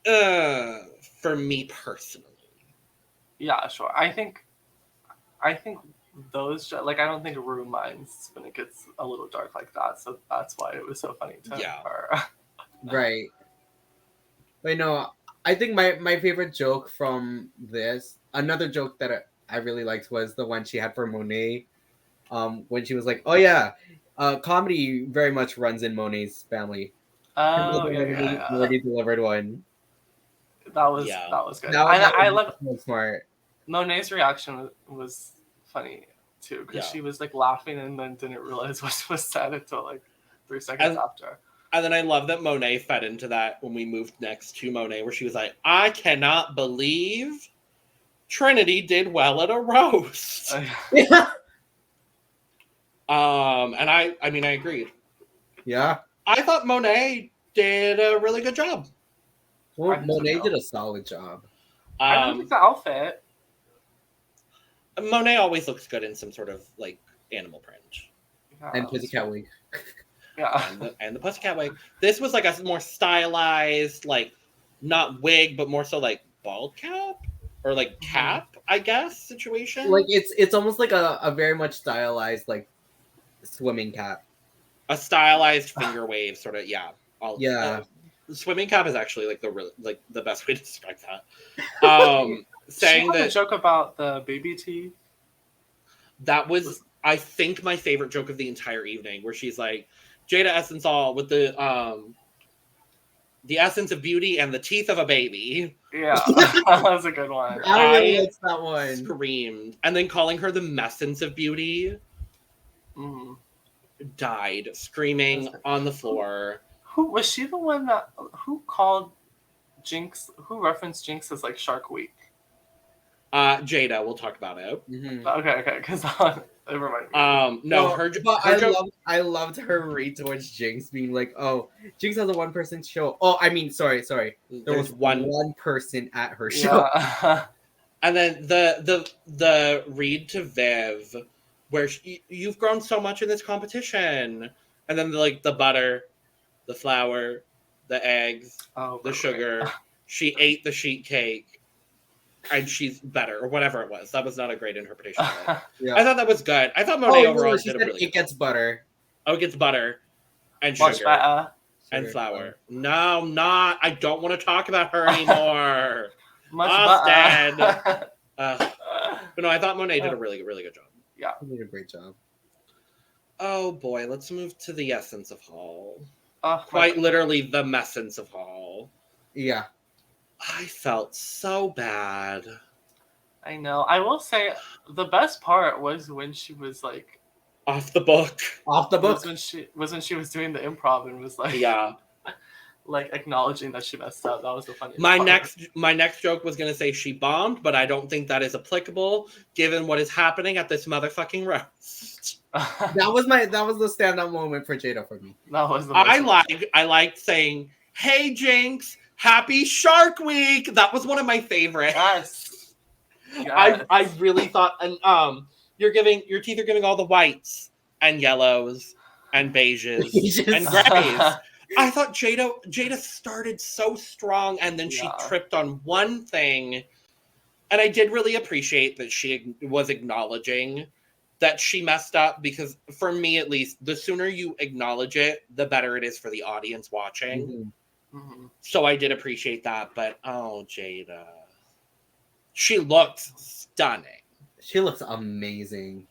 for me personally. Yeah, sure. I think those like I don't think Rue minds when it gets a little dark like that, so that's why it was so funny to her. Right. Wait, no. I think my favorite joke from this, another joke that I really liked was the one she had for Monet. When she was like, "Oh yeah, comedy very much runs in Monet's family." Oh Already yeah. delivered one. That was good. That I love was smart. Monet's reaction was funny too, because she was like laughing and then didn't realize what was said until like 3 seconds after. And then I love that Monet fed into that when we moved next to Monet, where she was like, "I cannot believe Trinity did well at a roast." Yeah. And I mean, I agreed. Yeah. I thought Monet did a really good job. Well, Monet did a solid job. I really like the outfit. Monet always looks good in some sort of like animal print. Yeah, and Pussycat wig. Yeah. And the Pussycat wig. This was like a more stylized, like not wig, but more so like bald cap or like cap, I guess, situation. Like it's almost like a very much stylized like swimming cap. A stylized finger wave, sort of. Yeah. The swimming cap is actually like the best way to describe that. Saying that joke about the baby teeth. That was, I think, my favorite joke of the entire evening, where she's like, Jaida Essence all with the essence of beauty and the teeth of a baby. Yeah, that was a good one. I really liked that one. Screamed, and then calling her the messence of beauty. Mm-hmm. Died screaming on the floor. Who was she? The one that called Jinkx? Who referenced Jinkx as like Shark Week? Jaida, we'll talk about it. Mm-hmm. Okay, because it reminded me. No, I loved her read towards Jinkx being like, "Oh, Jinkx has a one-person show." Oh, I mean, sorry, there was one person at her show. Yeah. And then the read to Viv, where you've grown so much in this competition, and then the butter, the flour, the eggs, the sugar. She ate the sheet cake, and she's better, or whatever it was. That was not a great interpretation of it. Yeah. I thought that was good. I thought Monet overall did a really good. It gets butter. Oh, it gets butter and much sugar better. and flour. No, not. I don't want to talk about her anymore. Much Austin. better. But no, I thought Monet did a really, really good job. Yeah, she did a great job. Oh boy, let's move to the essence of Hall. Quite literally the messence of Hall. Yeah. I felt so bad. I know. I will say the best part was when she was like off the book. Was when she was doing the improv and was like like acknowledging that she messed up. That was the funniest part. My next joke was gonna say she bombed, but I don't think that is applicable given what is happening at this motherfucking roast. that was the standout moment for Jaida for me. That was the I liked saying, "Hey Jinkx, happy Shark Week." That was one of my favorites. Yes. I really thought, and your teeth are giving all the whites and yellows and beiges and grays. I thought Jaida started so strong, and then she tripped on one thing, and I did really appreciate that she was acknowledging that she messed up, because for me at least, the sooner you acknowledge it, the better it is for the audience watching. Mm-hmm. Mm-hmm. So I did appreciate that, but Jaida. She looks stunning. She looks amazing.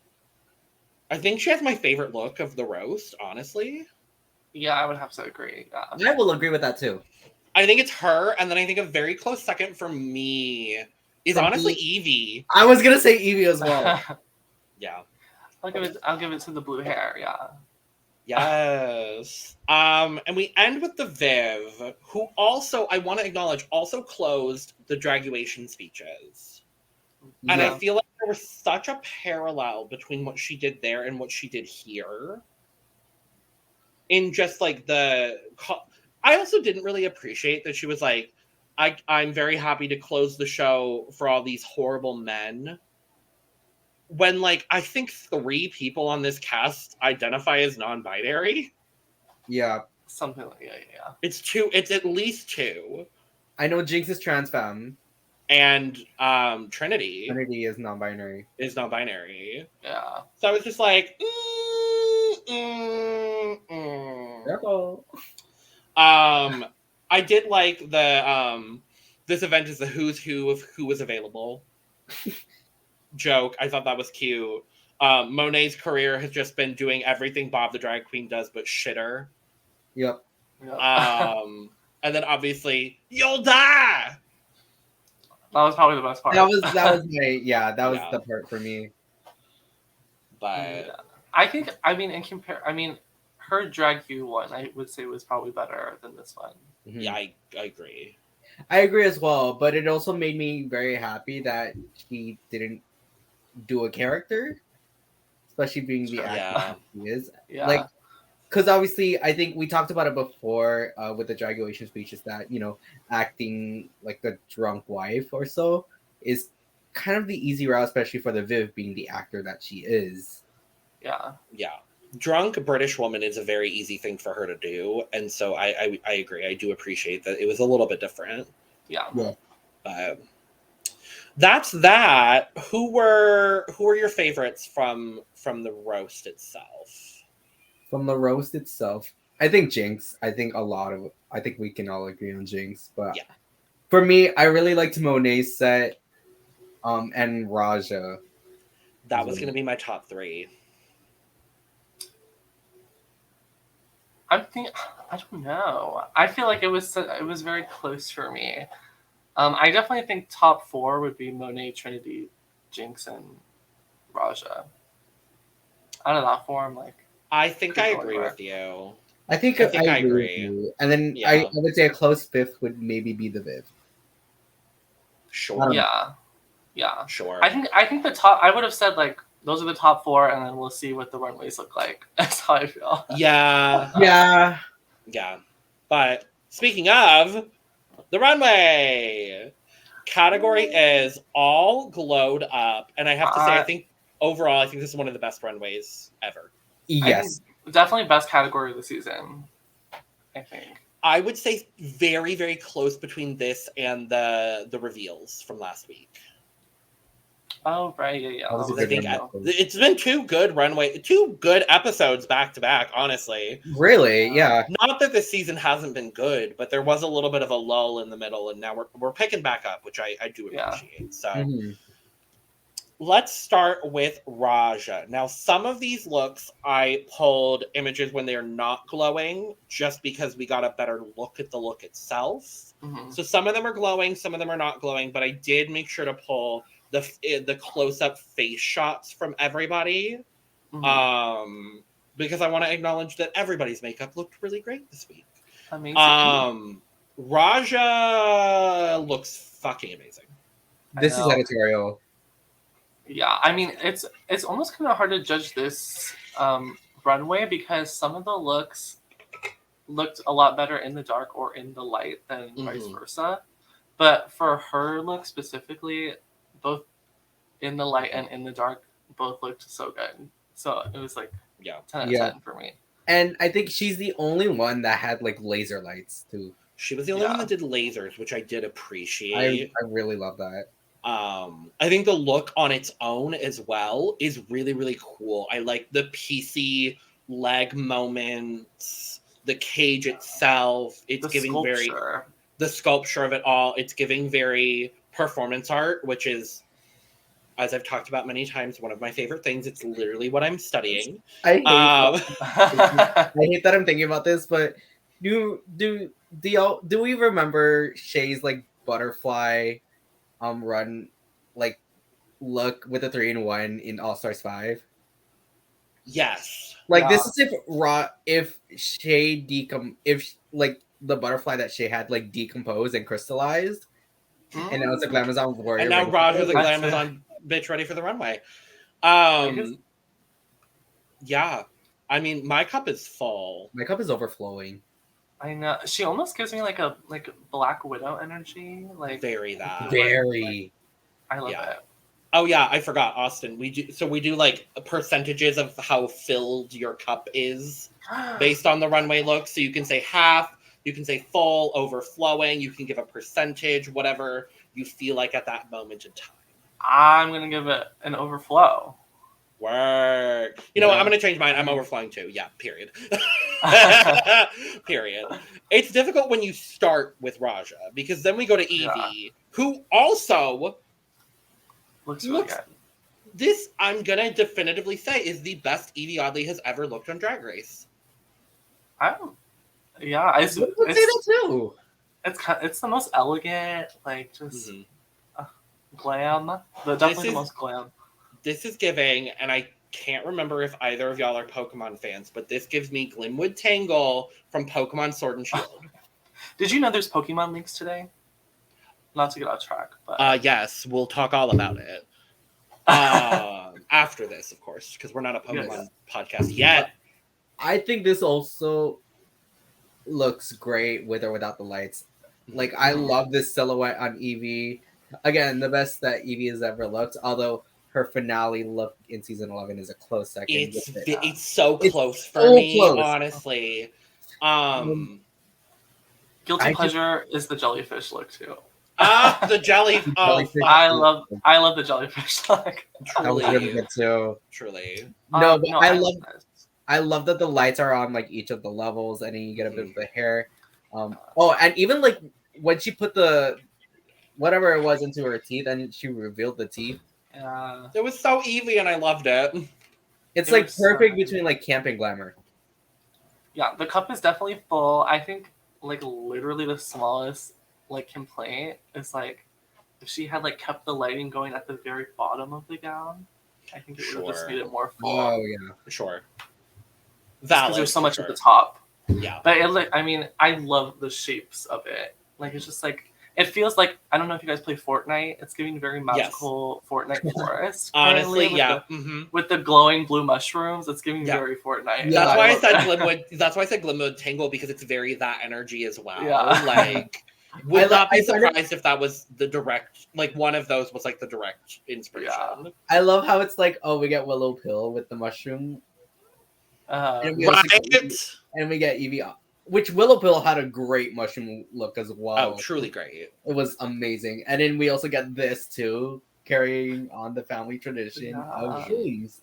I think she has my favorite look of the roast, honestly. Yeah, I would have to agree. Yeah. I will agree with that too. I think it's her, and then I think a very close second for me is honestly Yvie. I was gonna say Yvie as well. Yeah. I'll give it to the blue hair, yeah. Yes. And we end with the Viv, who also, I want to acknowledge, also closed the Draguation speeches. And I feel like there was such a parallel between what she did there and what she did here. In just like I also didn't really appreciate that she was like, I'm very happy to close the show for all these horrible men. When like I think 3 people on this cast identify as non-binary. Yeah. Something like yeah. It's 2. It's at least 2. I know Jinkx is trans femme. And Trinity is non-binary. Yeah. So I was just like, I did like the this event is the who's who of who was available joke. I thought that was cute. Monet's career has just been doing everything Bob the drag queen does, but shitter. Yep. And then obviously you'll die. That was probably the best part. That was the part for me. But her drag you one I would say was probably better than this one. Mm-hmm. Yeah, I agree. I agree as well, but it also made me very happy that she didn't do a character, especially being the actor she is. Yeah. Like, because obviously, I think we talked about it before with the Dragulation speeches that, acting like the drunk wife or so is kind of the easy route, especially for the Viv being the actor that she is. Yeah. Yeah. Drunk British woman is a very easy thing for her to do. And so I agree. I do appreciate that it was a little bit different. Yeah. But that's that. Who are your favorites from the roast itself? From the roast itself, I think Jinkx. I think we can all agree on Jinkx. But for me, I really liked Monet's set, and Raja. That was going to be my top 3. I don't know. I feel like it was very close for me. I definitely think top 4 would be Monet, Trinity, Jinkx, and Raja. Out of that 4, I'm like. I think I agree with you. I think I agree with you. And then I would say a close 5th would maybe be the Viv. Sure. Yeah. Sure. I think the top. I would have said like those are the top 4, and then we'll see what the runways look like. That's how I feel. Yeah. But speaking of the runway, category is all glowed up, and I have to say, I think overall, I think this is one of the best runways ever. Yes, definitely best category of the season. I think I would say very, very close between this and the reveals from last week. Oh right, yeah. I think it's been 2 good episodes back to back. Honestly, really, yeah. Not that this season hasn't been good, but there was a little bit of a lull in the middle, and now we're picking back up, which I do appreciate. So. Let's start with Raja. Now, some of these looks, I pulled images when they are not glowing, just because we got a better look at the look itself. Mm-hmm. So some of them are glowing, some of them are not glowing, but I did make sure to pull the close-up face shots from everybody, because I want to acknowledge that everybody's makeup looked really great this week. Amazing. Raja looks fucking amazing. This is editorial. Yeah, I mean, it's almost kind of hard to judge this runway because some of the looks looked a lot better in the dark or in the light than vice versa. But for her look specifically, both in the light and in the dark, both looked so good. So it was like 10 out of 10 for me. And I think she's the only one that had like laser lights too. She was the only one that did lasers, which I did appreciate. I really love that. I think the look on its own as well is really, really cool. I like the PC leg moments, the cage itself. It's giving the sculpture of it all. It's giving very performance art, which is, as I've talked about many times, one of my favorite things. It's literally what I'm studying. I hate that I'm thinking about this, but do we remember Shea's like butterfly run like look with a 3-in-1 in All Stars 5? Yes. Like this is if Shea if like the butterfly that Shea had like decomposed and crystallized, And now it's a Glamazon warrior. And now ready. Roger's a Glamazon bitch ready for the runway. Yeah. I mean, my cup is full. My cup is overflowing. I know. She almost gives me like a Black Widow energy. Like Very that. Very. I love it. Oh yeah, I forgot, Austin. We do like percentages of how filled your cup is based on the runway look. So you can say half, you can say full, overflowing, you can give a percentage, whatever you feel like at that moment in time. I'm gonna give it an overflow. Work. You know what? I'm gonna change mine. I'm overflowing too. Yeah, period. Period. It's difficult when you start with Raja because then we go to Yvie, who also looks really good. This, I'm gonna definitively say, is the best Yvie Oddly has ever looked on Drag Race. I would say that too. It's the most elegant, like just glam. Definitely the most glam. This is giving, and I can't remember if either of y'all are Pokemon fans, but this gives me Glimwood Tangle from Pokemon Sword and Shield. Did you know there's Pokemon leaks today? Not to get off track, but yes, we'll talk all about it after this, of course, because we're not a Pokemon podcast yet. I think this also looks great with or without the lights. Like, I love this silhouette on Yvie. Again, the best that Yvie has ever looked, although her finale look in season 11 is a close second. It's so close for me, honestly. Guilty pleasure is the jellyfish look too. The jelly. I love the jellyfish look. Truly. I love that the lights are on like each of the levels, and then you get a bit of the hair. And even like when she put the whatever it was into her teeth, and she revealed the teeth. Yeah. It was so Yvie, and I loved it. It's like perfect between like camp and glamour. Yeah, the cup is definitely full. I think like literally the smallest like complaint is like if she had like kept the lighting going at the very bottom of the gown, I think it would have just made it more full. Oh yeah, sure. Because there's so much at the top. Yeah, but I love the shapes of it. Like it's just like it feels like, I don't know if you guys play Fortnite. It's giving very magical Fortnite forest. Honestly, with the glowing blue mushrooms, it's giving very Fortnite. Yeah, that's why I said Glimwood. That's why I said Glimwood Tangle, because it's very that energy as well. Yeah. Like, would not be surprised if that was the direct, like one of those was like the direct inspiration. Yeah. I love how it's like, oh, we get Willow Pill with the mushroom. And we get Yvie. Which Willow Pill had a great mushroom look as well. Oh, truly great. It was amazing. And then we also get this too, carrying on the family tradition of shoes.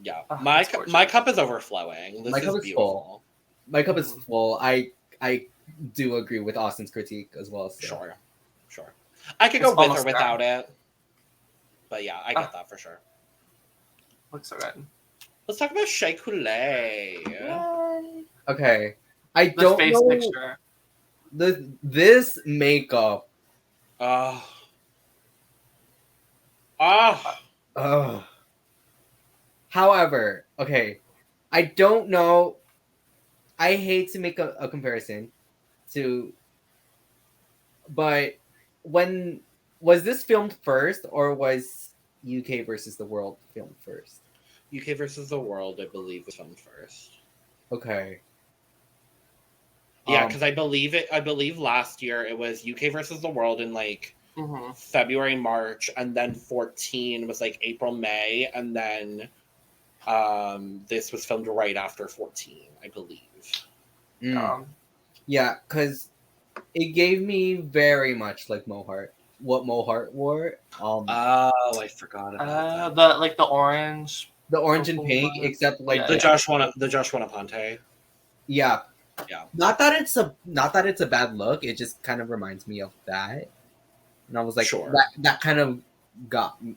Yeah. My cup is overflowing. This is beautiful. My cup is full. I do agree with Austin's critique as well. So. Sure. I could go with or without it. But yeah, I get that for sure. Looks so good. Let's talk about Shea Coulee. Okay. I don't know. Picture. This makeup. However, okay. I don't know. I hate to make a comparison but was this filmed first, or was UK versus the World filmed first? UK versus the World, I believe, was filmed first. Okay. Yeah, because I believe last year it was UK versus the World in like February, March, and then 14 was like April, May, and then this was filmed right after 14, I believe. Yeah, because it gave me very much like Mohart. What Mohart wore. I forgot about that. The orange. The orange and pink, except like the Josh Ponte. Yeah. Not that it's a bad look. It just kind of reminds me of that, and I was like, that kind of got me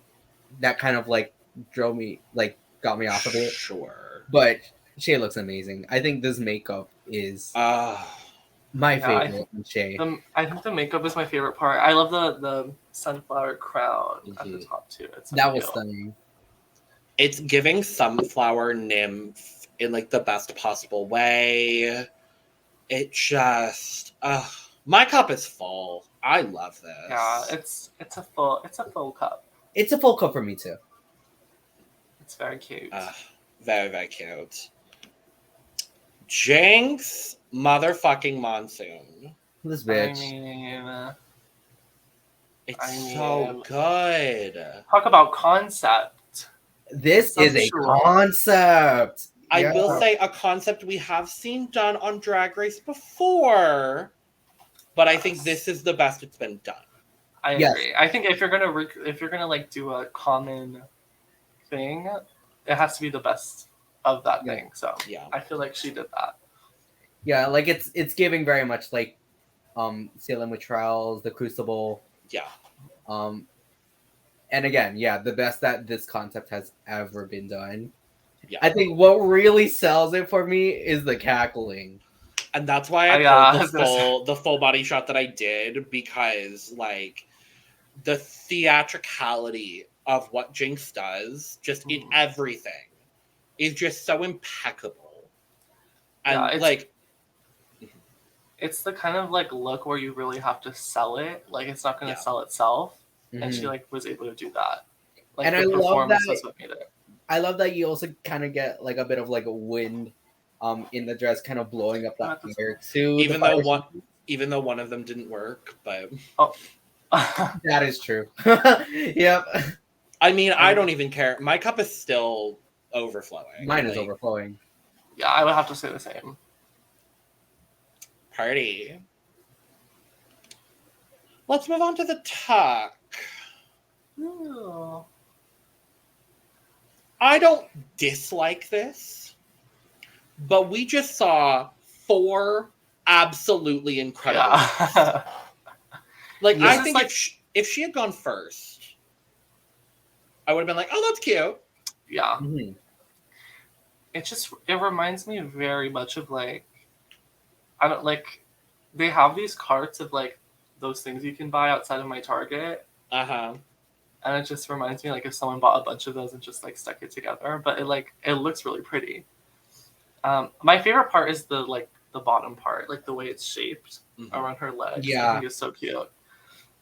off of it. Sure. But Shea looks amazing. I think this makeup is my favorite. Shea. I think the makeup is my favorite part. I love the sunflower crown at the top too. That was stunning. It's giving sunflower nymph in like the best possible way. It just my cup is full. I love this. Yeah, it's a full cup. It's a full cup for me too. It's very cute. Very, very cute. Jinkx motherfucking Monsoon. This bitch. It's so good. Talk about concept. This is a concept. I will say a concept we have seen done on Drag Race before, but I think this is the best it's been done. I agree. I think if you're gonna like do a common thing, it has to be the best of that thing. So yeah, I feel like she did that. Yeah, like it's giving very much like Salem with Trials, The Crucible. Yeah. And again, yeah, the best that this concept has ever been done. Yeah. I think what really sells it for me is the cackling. And that's why I pulled the full body shot that I did, because like the theatricality of what Jinkx does, just in everything, is just so impeccable. And it's the kind of like look where you really have to sell it. Like it's not going to sell itself. And she like was able to do that. Like, and I love that. Was what made it. I love that you also kind of get like a bit of like a wind in the dress, kind of blowing up that hair too. Even though one of them didn't work, but that is true. Yep. I mean, I don't even care. My cup is still overflowing. Mine is overflowing. Yeah, I would have to say the same. Party. Let's move on to the tuck. Ooh. I don't dislike this, but we just saw 4 absolutely incredible. Yeah. I think if she had gone first, I would have been like, oh, that's cute. Yeah. Mm-hmm. It reminds me very much of like, I don't like, they have these carts of like those things you can buy outside of my Target. Uh-huh. And it just reminds me like if someone bought a bunch of those and just like stuck it together. But it looks really pretty. My favorite part is the bottom part, like the way it's shaped around her legs. Yeah. I think it's so cute.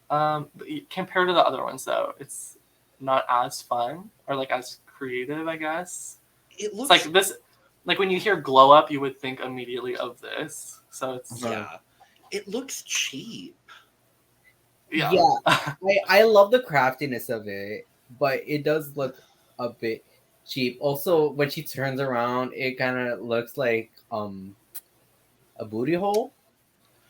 Compared to the other ones though, it's not as fun or like as creative, I guess. It looks like this, like when you hear glow up, you would think immediately of this. So it's it looks cheap. Yeah. I love the craftiness of it, but it does look a bit cheap. Also, when she turns around, it kind of looks like a booty hole.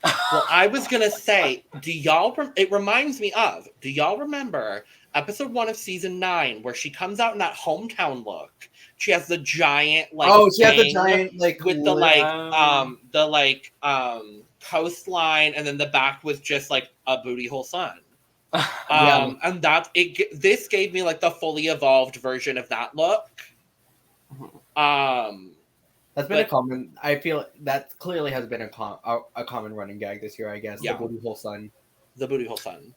Well, I was gonna say, it reminds me of, do y'all remember episode 1 of season 9 where she comes out in that hometown look? She has the giant she has the giant with the coastline, and then the back was just like a booty hole sun. And this gave me like the fully evolved version of that look. That's been a common. I feel that clearly has been a common running gag this year. I guess the booty hole sun. The booty hole sun.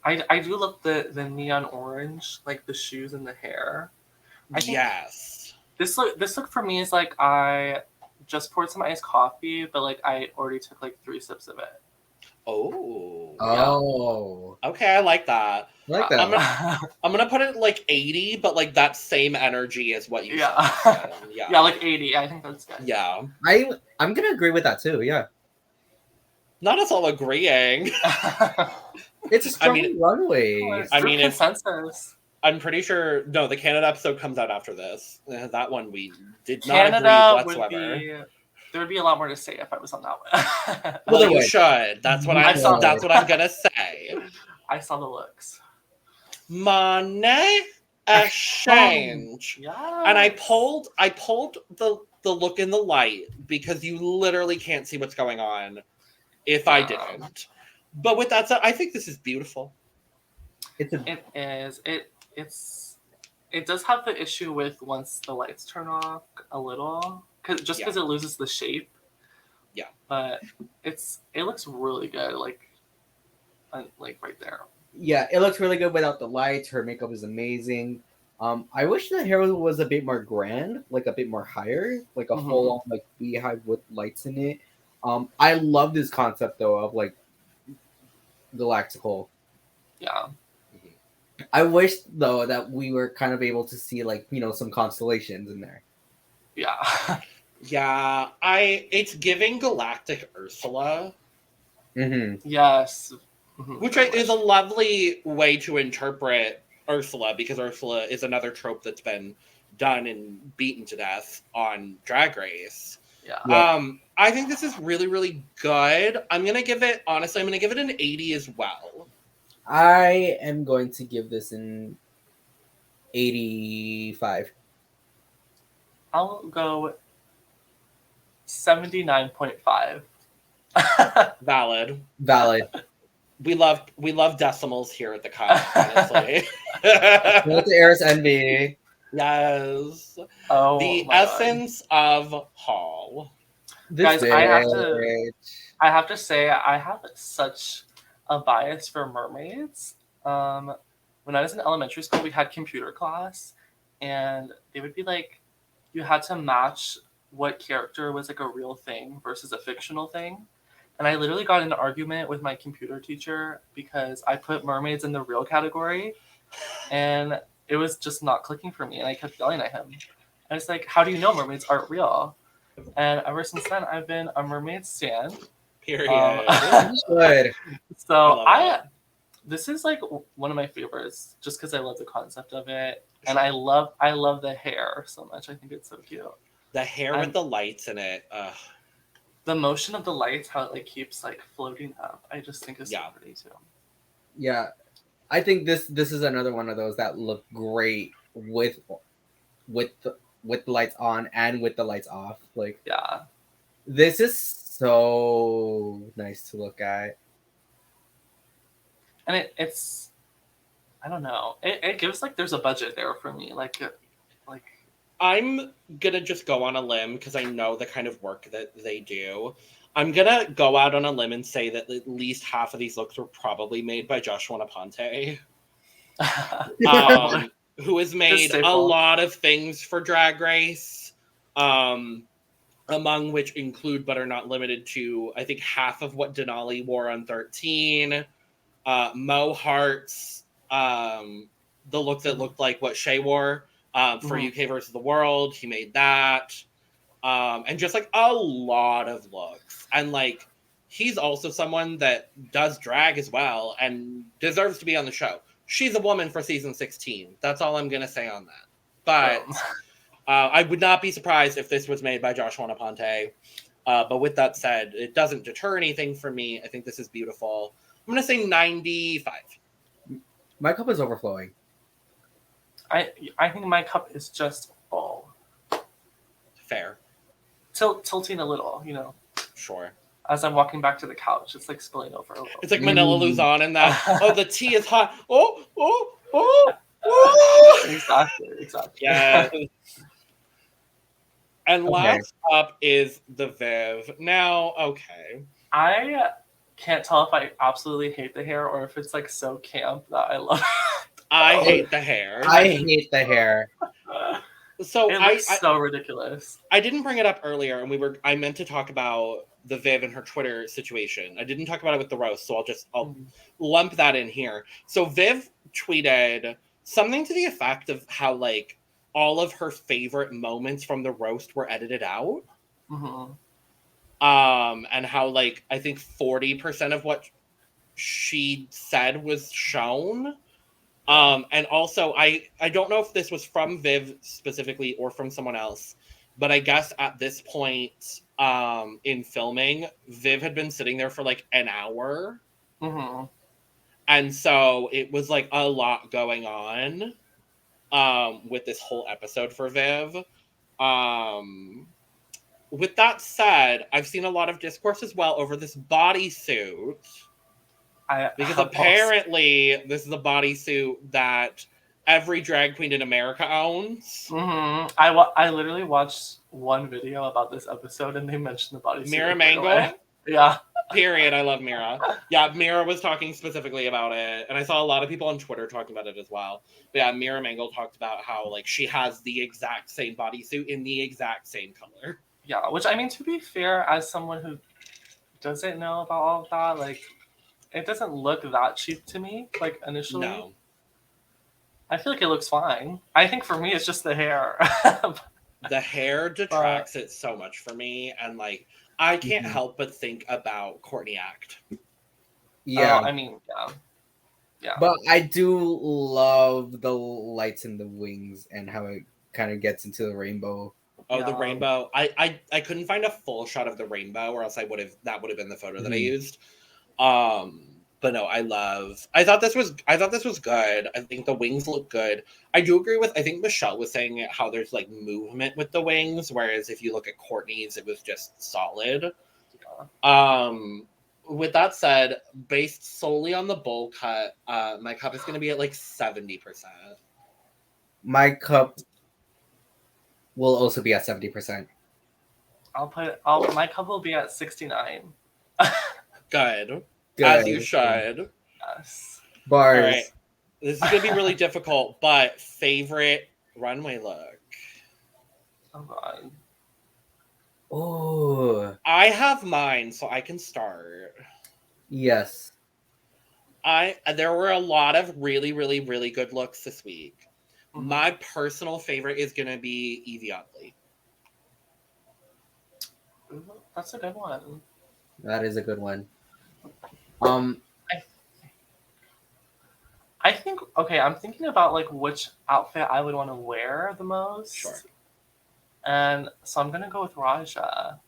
I do love the neon orange, like the shoes and the hair. Yes. This look for me is like I just poured some iced coffee, but like I already took like 3 sips of it. Oh. Okay, I like that. I like that. I'm gonna put it like 80, but like that same energy as what you said. Yeah, like 80. I think that's good. Yeah. I'm gonna agree with that too. Yeah. Not us all agreeing. It's a strong runway. Consensus. I'm pretty sure. No, the Canada episode comes out after this. That one we did not agree whatsoever. There would be a lot more to say if I was on that one. Well, you should. That's what that's what I'm gonna say. I saw the looks. Monet X Change. Yes. And I pulled the look in the light because you literally can't see what's going on if I didn't. But with that said, I think this is beautiful. It is. It does have the issue with once the lights turn off a little, because it loses the shape. Yeah. But it looks really good, like right there. Yeah, it looks really good without the lights. Her makeup is amazing. I wish the hair was a bit more grand, like a bit more higher, like a full on like beehive with lights in it. I love this concept though of like galactical. Yeah. I wish though that we were kind of able to see like, you know, some constellations in there. Yeah. Yeah, it's giving Galactic Ursula. Mm-hmm. Yes. Which is a lovely way to interpret Ursula, because Ursula is another trope that's been done and beaten to death on Drag Race. Yeah. I think this is really, really good. I'm going to give it an 80 as well. I am going to give this an 85. I'll go 79.5. Valid. We love decimals here at the cut, honestly. Go to Eris Envy. Yes. Oh, the essence of Hall. Guys, I have to say I have such a bias for mermaids. When I was in elementary school, we had computer class, and they would be like, you had to match what character was like a real thing versus a fictional thing. And I literally got in an argument with my computer teacher because I put mermaids in the real category, and it was just not clicking for me. And I kept yelling at him. And it's like, how do you know mermaids aren't real? And ever since then, I've been a mermaid stan. Period. So this is like one of my favorites, just because I love the concept of it, and I love the hair so much. I think it's so cute. The hair with the lights in it. The motion of the lights, how it like keeps like floating up. I just think is so pretty too. Yeah, I think this is another one of those that look great with the lights on and with the lights off. Like, yeah, this is so nice to look at. And it's I don't know. It gives like there's a budget there for me. Like I'm gonna just go on a limb because I know the kind of work that they do. I'm gonna go out on a limb and say that at least half of these looks were probably made by Joshua Naponte, who has made a lot of things for Drag Race, among which include but are not limited to, I think, half of what Denali wore on 13. Mo Hearts, the look that looked like what Shea wore for UK versus the World. He made that. And just like a lot of looks. And like, he's also someone that does drag as well and deserves to be on the show. She's a woman for season 16. That's all I'm going to say on that. But I would not be surprised if this was made by Joshua Naponte. But with that said, it doesn't deter anything for me. I think this is beautiful. I'm going to say 95. My cup is overflowing. I think my cup is just full. Fair. Tilting a little, you know. Sure. As I'm walking back to the couch, it's like spilling over a little. It's like Manila Luzon and that. Oh, the tea is hot. Oh. Exactly. Yeah. And last up is the Viv. Now, okay. I can't tell if I absolutely hate the hair or if it's like so camp that I love it. I hate the hair. I hate the hair. So it looks so ridiculous. I didn't bring it up earlier, and I meant to talk about the Viv and her Twitter situation. I didn't talk about it with the roast, so I'll lump that in here. So Viv tweeted something to the effect of how like all of her favorite moments from the roast were edited out. Mm-hmm. And how like I think 40% of what she said was shown. And also I don't know if this was from Viv specifically or from someone else, but I guess at this point in filming, Viv had been sitting there for like an hour. Mm-hmm. And so it was like a lot going on with this whole episode for Viv. With that said, I've seen a lot of discourse as well over this bodysuit. Because apparently this is a bodysuit that every drag queen in America owns. Mm-hmm. I literally watched one video about this episode and they mentioned the bodysuit. Mira Mango? Yeah. Period. I love Mira. Yeah, Mira was talking specifically about it. And I saw a lot of people on Twitter talking about it as well. But yeah, Mira Mango talked about how like she has the exact same bodysuit in the exact same color. Yeah, which I mean, to be fair, as someone who doesn't know about all of that, like it doesn't look that cheap to me, like, initially. No. I feel like it looks fine. I think for me, it's just the hair. The hair detracts it so much for me, and, like, I can't help but think about Courtney Act. Yeah. I mean, yeah. But I do love the lights in the wings and how it kind of gets into the rainbow. Oh, the rainbow. I couldn't find a full shot of the rainbow, or else that would have been the photo that I used. But no, I thought this was good. I think the wings look good. I do agree with, I think Michelle was saying how there's like movement with the wings, whereas if you look at Courtney's, it was just solid. With that said, based solely on the bowl cut, my cup is going to be at like 70%. My cup will also be at 70%. My cup will be at 69. Good. As you should. Yes. Bars. All right. This is going to be really difficult, but favorite runway look? Oh, God. Oh. I have mine, so I can start. Yes. There were a lot of really, really, really good looks this week. Mm-hmm. My personal favorite is going to be Yvie Oddly. That's a good one. That is a good one. I think, okay, I'm thinking about like which outfit I would want to wear the most. Sure. And so I'm gonna go with Raja.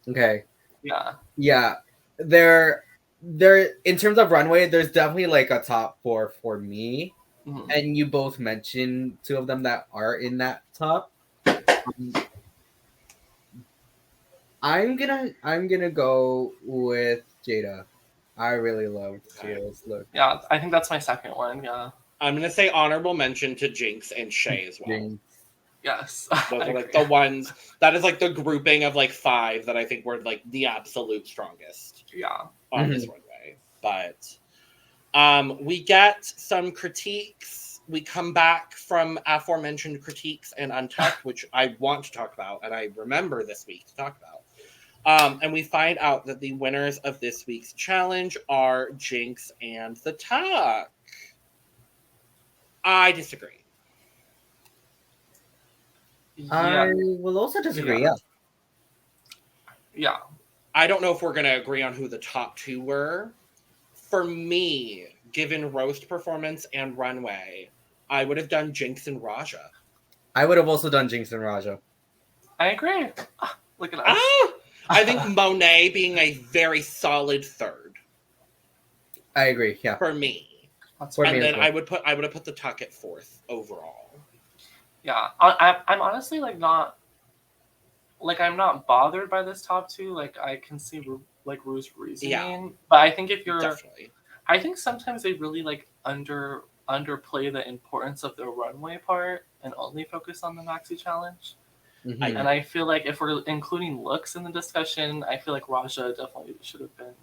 Okay. Yeah. Yeah. There in terms of runway, there's definitely like a top 4 for me. Mm-hmm. And you both mentioned 2 of them that are in that top. I'm gonna go with Jaida. I really loved Jaida's look. Yeah, I think that's my second one. Yeah. I'm gonna say honorable mention to Jinkx and Shea as well. Jinkx. Yes. Those are like the ones that is like the grouping of like 5 that I think were like the absolute strongest. Yeah. On this runway. But we get some critiques. We come back from aforementioned critiques and Untucked, which I want to talk about, and I remember this week to talk about. And we find out that the winners of this week's challenge are Jinkx and the Tuck. I disagree. I will also disagree. Yeah. I don't know if we're going to agree on who the top 2 were. For me, given roast performance and runway, I would have done Jinkx and Raja. I would have also done Jinkx and Raja. I agree. Look at us. I think Monet being a very solid 3rd. I agree. Yeah. For me. And then I would have put the Tuck at 4th overall. Yeah. I'm honestly like not. Like, I'm not bothered by this top 2. Like, I can see like Ru's reasoning. Yeah. But I think if you're definitely, I think sometimes they really like underplay the importance of the runway part and only focus on the maxi challenge. Mm-hmm. And I feel like if we're including looks in the discussion, I feel like Raja definitely should have been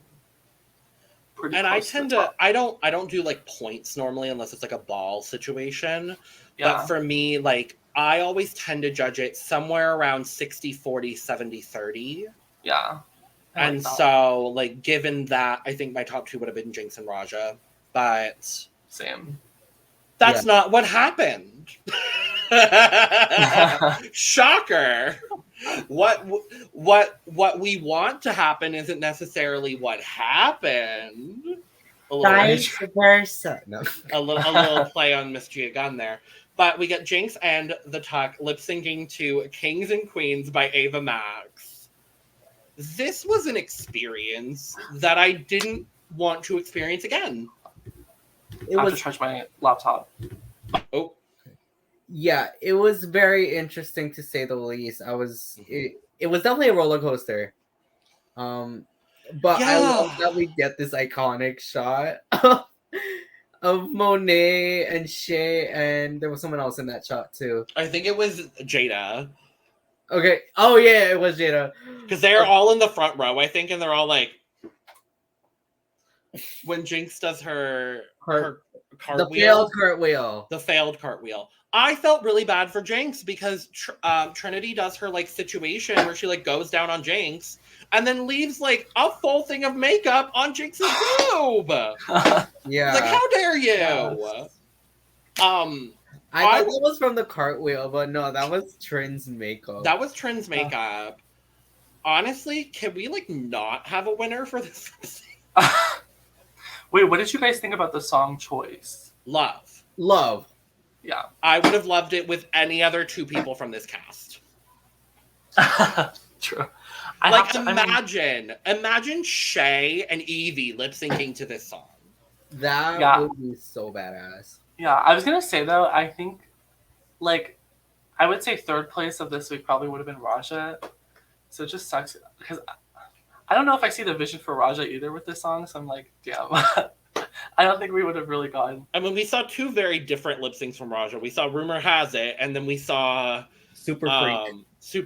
pretty. And close I don't do like points normally unless it's like a ball situation. Yeah. But for me, like I always tend to judge it somewhere around 60-40, 70-30. Yeah. And so, like, given that, I think my top 2 would have been Jinkx and Raja. But same. That's not what happened. Shocker. What we want to happen isn't necessarily what happened. Vice versa. No. A little play on Miss Gia Gunn there. But we get Jinkx and the Tuck lip syncing to Kings and Queens by Ava Max. This was I that I didn't want to experience again. I have to charge my laptop. Oh. Yeah, it was very interesting to say the least. It was definitely a roller coaster. But I love that we get this iconic shot of Monet and Shea, and there was someone else in that shot too. I think it was Jaida. Okay. Oh yeah, it was Jaida. Because they're all in the front row, I think, and they're all like, when Jinkx does her cartwheel, the failed cartwheel. I felt really bad for Jinkx because Trinity does her like situation where she like goes down on Jinkx and then leaves like a full thing of makeup on Jinkx's boob. Yeah. Like, how dare you? Yes. I thought that was from the cartwheel, but no, that was Trin's makeup. That was Trin's makeup. Honestly, can we like not have a winner for this? Wait, what did you guys think about the song choice? Love. Yeah. I would have loved it with any other two people from this cast. True. Imagine Shea and Yvie lip syncing to this song. That would be so badass. Yeah, I was gonna say though, I think, like, I would say third place of this week probably would have been Raja. So it just sucks because I don't know if I see the vision for Raja either with this song. So I'm like, damn. I don't think we would have really gone. I mean, we saw two very different lip syncs from Raja. We saw Rumor Has It, and then we saw Super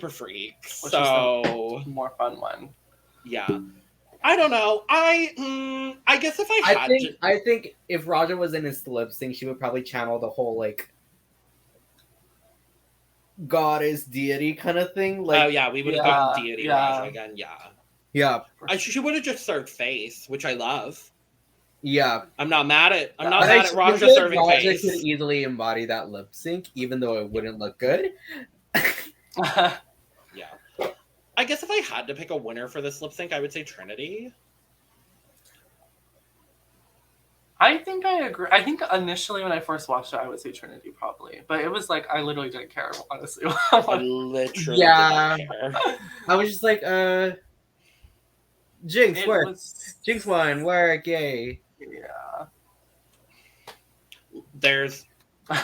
Freak. So was the more fun one. Yeah, I don't know. I guess if I think if Raja was in his lip sync, she would probably channel the whole like goddess deity kind of thing. Like, oh yeah, we would have gone deity Raja again. Yeah. She would have just served face, which I love. Yeah, I'm not mad at Raja serving Raja face. could easily embody that lip sync, even though it wouldn't look good. Yeah, I guess if I had to pick a winner for this lip sync, I would say Trinity. I think I agree. I think initially when I first watched it, I would say Trinity probably, but it was like I literally didn't care honestly. I literally didn't care. I was just like, Jinkx, work. Jinkx won, work, yay. Yeah. There's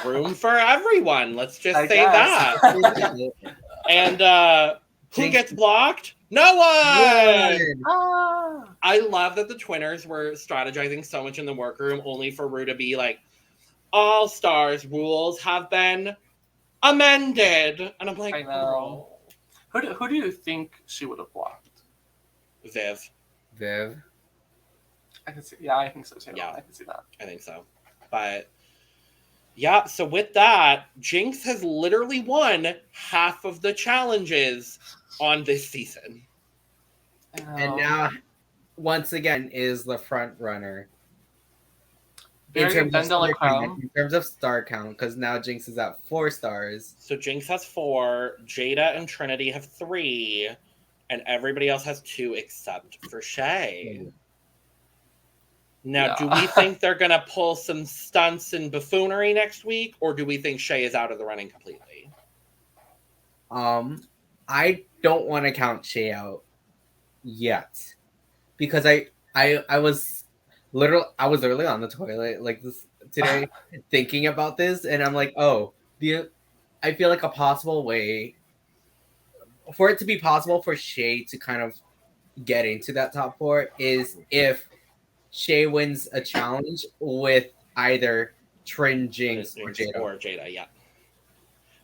room for everyone. Let's just say guess. that. And who gets blocked? No one! I love that the Twinners were strategizing so much in the workroom only for Ru to be like, all stars rules have been amended. And I'm like, I know. Who do you think she would have blocked? Viv. I can see. Yeah, I think so too. Yeah, I can see that. I think so. But yeah, so with that, Jinkx has literally won half of the challenges on this season. And now, once again, is the front runner. In terms of star count, because now Jinkx is at 4 stars. So Jinkx has 4, Jaida and Trinity have 3, and everybody else has 2 except for Shea. Now, do we think they're going to pull some stunts and buffoonery next week, or do we think Shea is out of the running completely? I don't want to count Shea out yet, because I was literally on the toilet like this today thinking about this, and I'm like, I feel like a possible way for it to be possible for Shea to kind of get into that top 4 is if Shea wins a challenge with either Trin, Jinkx, or Jaida. Yeah.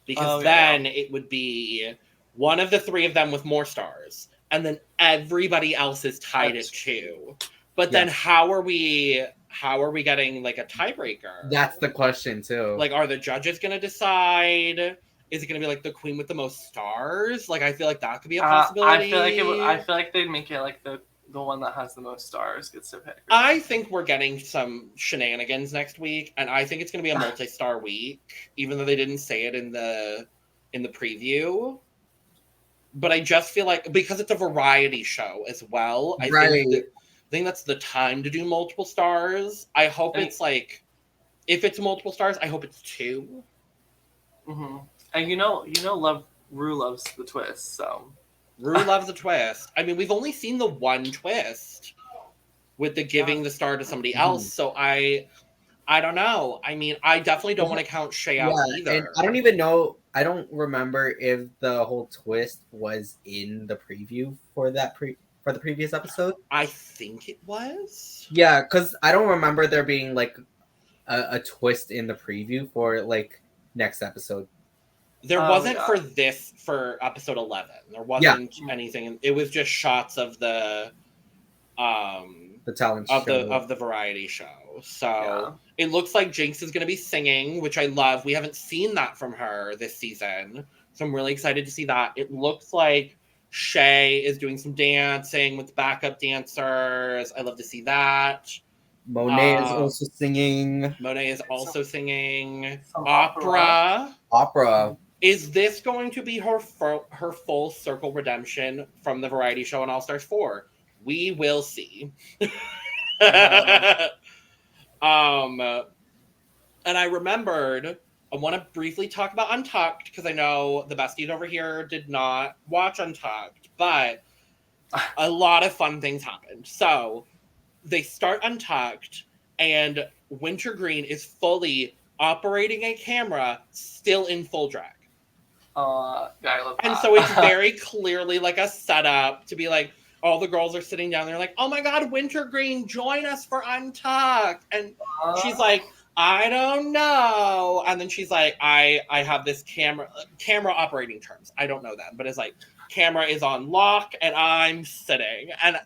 Because then it would be one of the 3 of them with more stars, and then everybody else is tied at 2. But then how are we getting like a tiebreaker? That's the question too. Like, are the judges going to decide? Is it going to be like the queen with the most stars? Like, I feel like that could be a possibility. I feel like they'd make it like the one that has the most stars gets to pick. I think we're getting some shenanigans next week, and I think it's going to be a multi-star week, even though they didn't say it in the preview. But I just feel like, because it's a variety show as well, I think that's the time to do multiple stars. I hope it's like, if it's multiple stars, I hope it's 2. Mm-hmm. And Ru loves the twist, so. Ru loves a twist. I mean, we've only seen the one twist with the giving the star to somebody else, so I don't know. I mean, I definitely don't want to count Shea out either. And I don't even know. I don't remember if the whole twist was in the preview for the previous episode. I think it was. Yeah, because I don't remember there being like a twist in the preview for like next episode. There wasn't for episode 11. There wasn't anything. It was just shots of the talent show. of the variety show. So It looks like Jinkx is going to be singing, which I love. We haven't seen that from her this season. So I'm really excited to see that. It looks like Shea is doing some dancing with backup dancers. I love to see that. Monet is also singing. Monet is also singing. Some Opera. Opera. Is this going to be her full circle redemption from the variety show on All Stars 4? We will see. And I remembered, I want to briefly talk about Untucked because I know the besties over here did not watch Untucked, but a lot of fun things happened. So they start Untucked and Wintergreen is fully operating a camera still in full drag. Yeah, I love that. And so it's very clearly like a setup to be like, all the girls are sitting down there like, oh my God, Wintergreen, join us for Untucked. And she's like, I don't know. And then she's like, I have this camera operating terms. I don't know that, but it's like, camera is on lock and I'm sitting. And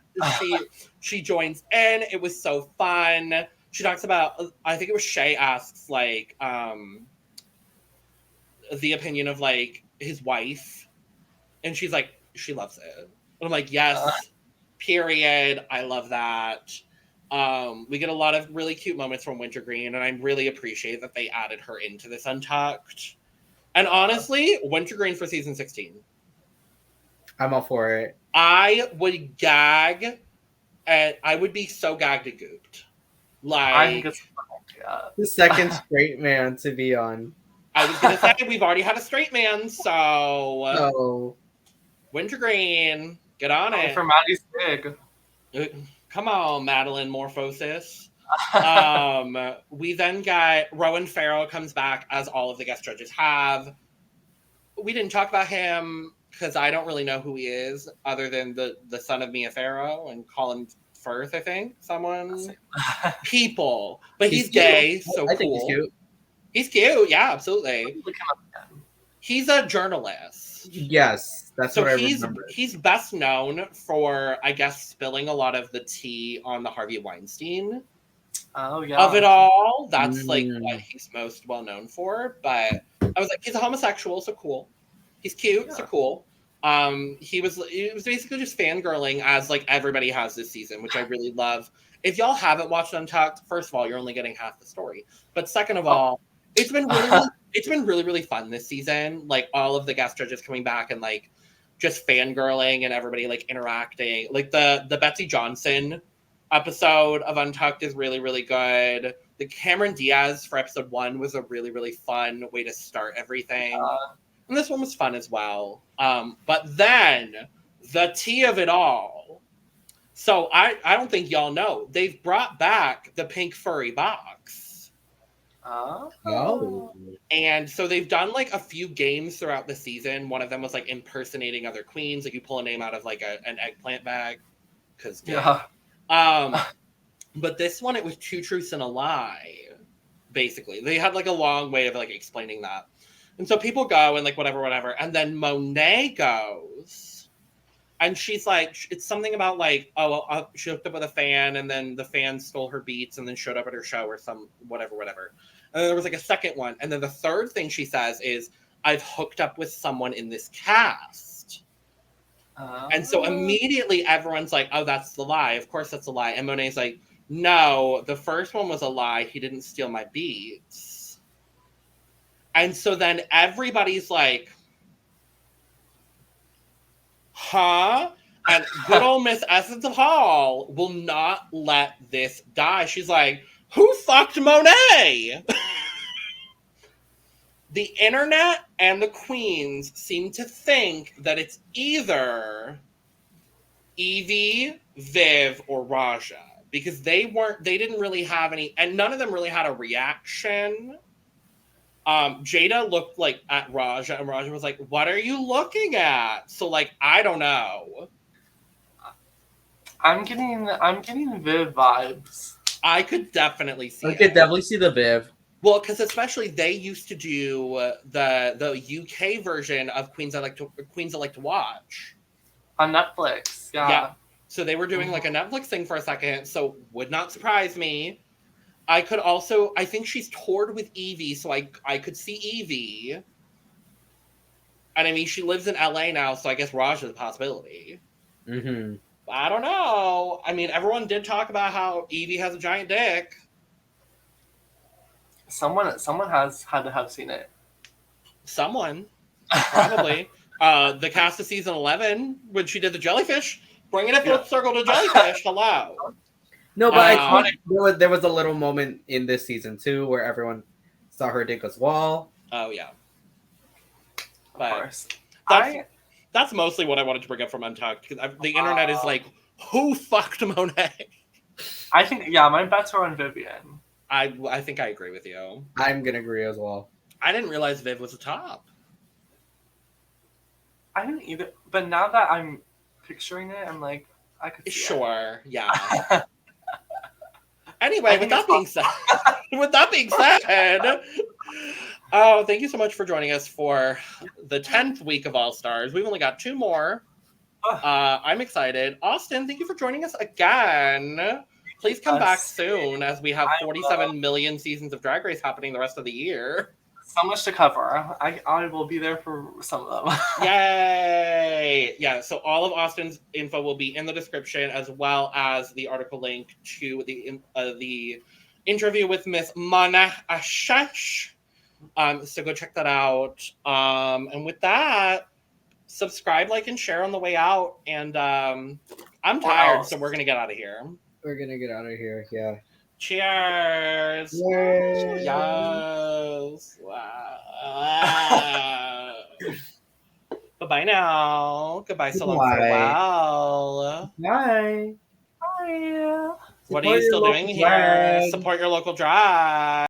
she joins in. It was so fun. She talks about, I think it was Shea asks like, the opinion of like his wife. And she's like, she loves it. And I'm like, yes, period. I love that. We get a lot of really cute moments from Wintergreen, and I really appreciate that they added her into this Untucked. And honestly, Wintergreen for season 16. I'm all for it. I would gag, and I would be so gagged and gooped. Like, I think it's the second straight man to be on. I was gonna say we've already had a straight man, so Wintergreen, get on it. For Maddie's big. Come on, Madeline Morphosis. We then got Rowan Farrell comes back, as all of the guest judges have. We didn't talk about him because I don't really know who he is, other than the son of Mia Farrow and Colin Firth, I think. People. But he's gay, so I think he's cute. He's cute, yeah, absolutely. He's a journalist. Yes, that's what I remember. He's best known for, I guess, spilling a lot of the tea on the Harvey Weinstein of it all. That's like what he's most well known for. But I was like, he's a homosexual, so cool. He's cute, so cool. He was basically just fangirling as like everybody has this season, which I really love. If y'all haven't watched Untucked, first of all, you're only getting half the story. But second of all, it's been really, really fun this season. Like all of the guest judges coming back and like just fangirling and everybody like interacting. Like the Betsy Johnson episode of Untucked is really, really good. The Cameron Diaz for episode 1 was a really, really fun way to start everything. And this one was fun as well. But then the tea of it all. So I don't think y'all know. They've brought back the pink furry box. And so they've done like a few games throughout the season. One of them was like impersonating other queens. Like you pull a name out of like an eggplant bag. But this one, it was 2 truths and a lie. Basically, they had like a long way of like explaining that. And so people go and like whatever. And then Monet goes. And she's like, it's something about like, she hooked up with a fan and then the fan stole her beats and then showed up at her show or some whatever. And then there was like a second one. And then the third thing she says is, I've hooked up with someone in this cast. And so immediately everyone's like, oh, that's the lie. Of course that's a lie. And Monet's like, no, the first one was a lie. He didn't steal my beats. And so then everybody's like, huh? And good old Miss Essence of Hall will not let this die. She's like, who fucked Monet? The internet and the queens seem to think that it's either Yvie, Viv, or Raja. Because they didn't really have any, and none of them really had a reaction. Jaida looked like at Raja, and Raja was like, what are you looking at? So like, I don't know. I'm getting Viv vibes. I could definitely see I could definitely see the Viv. Well, because especially they used to do the UK version of Queens That Like to Watch. On Netflix, yeah. So they were doing like a Netflix thing for a second, so would not surprise me. I think she's toured with Yvie, so I could see Yvie. And I mean, she lives in LA now, so I guess Raj is a possibility. Mm-hmm. I don't know. I mean, everyone did talk about how Yvie has a giant dick. Someone has had to have seen it. Someone, probably. The cast of season 11, when she did the jellyfish, bringing it full circle to jellyfish. Hello. No, but I think there was a little moment in this season too where everyone saw her dick as well. Oh yeah. Of course. That's mostly what I wanted to bring up from Untucked, because the internet is like, who fucked Monet? I think, yeah, my bets are on Vivienne. I think I agree with you. I'm gonna agree as well. I didn't realize Viv was a top. I didn't either, but now that I'm picturing it, I'm like, I could see Sure, yeah. Anyway, with that being said, oh, thank you so much for joining us for the 10th week of All Stars. We've only got 2 more. I'm excited. Austin, thank you for joining us again. Please come back soon, as we have 47 million seasons of Drag Race happening the rest of the year. So much to cover. I will be there for some of them. Yay! Yeah, so all of Austin's info will be in the description, as well as the article link to the interview with Miss Monet X Change. So go check that out. And with that, subscribe, like, and share on the way out. And I'm tired, so we're gonna get out of here. We're gonna get out of here. Yeah. Cheers! Yay. Yes! Wow. Bye-bye now. Goodbye, so long, farewell. Bye. Bye. What are you still doing here? Support your local drag.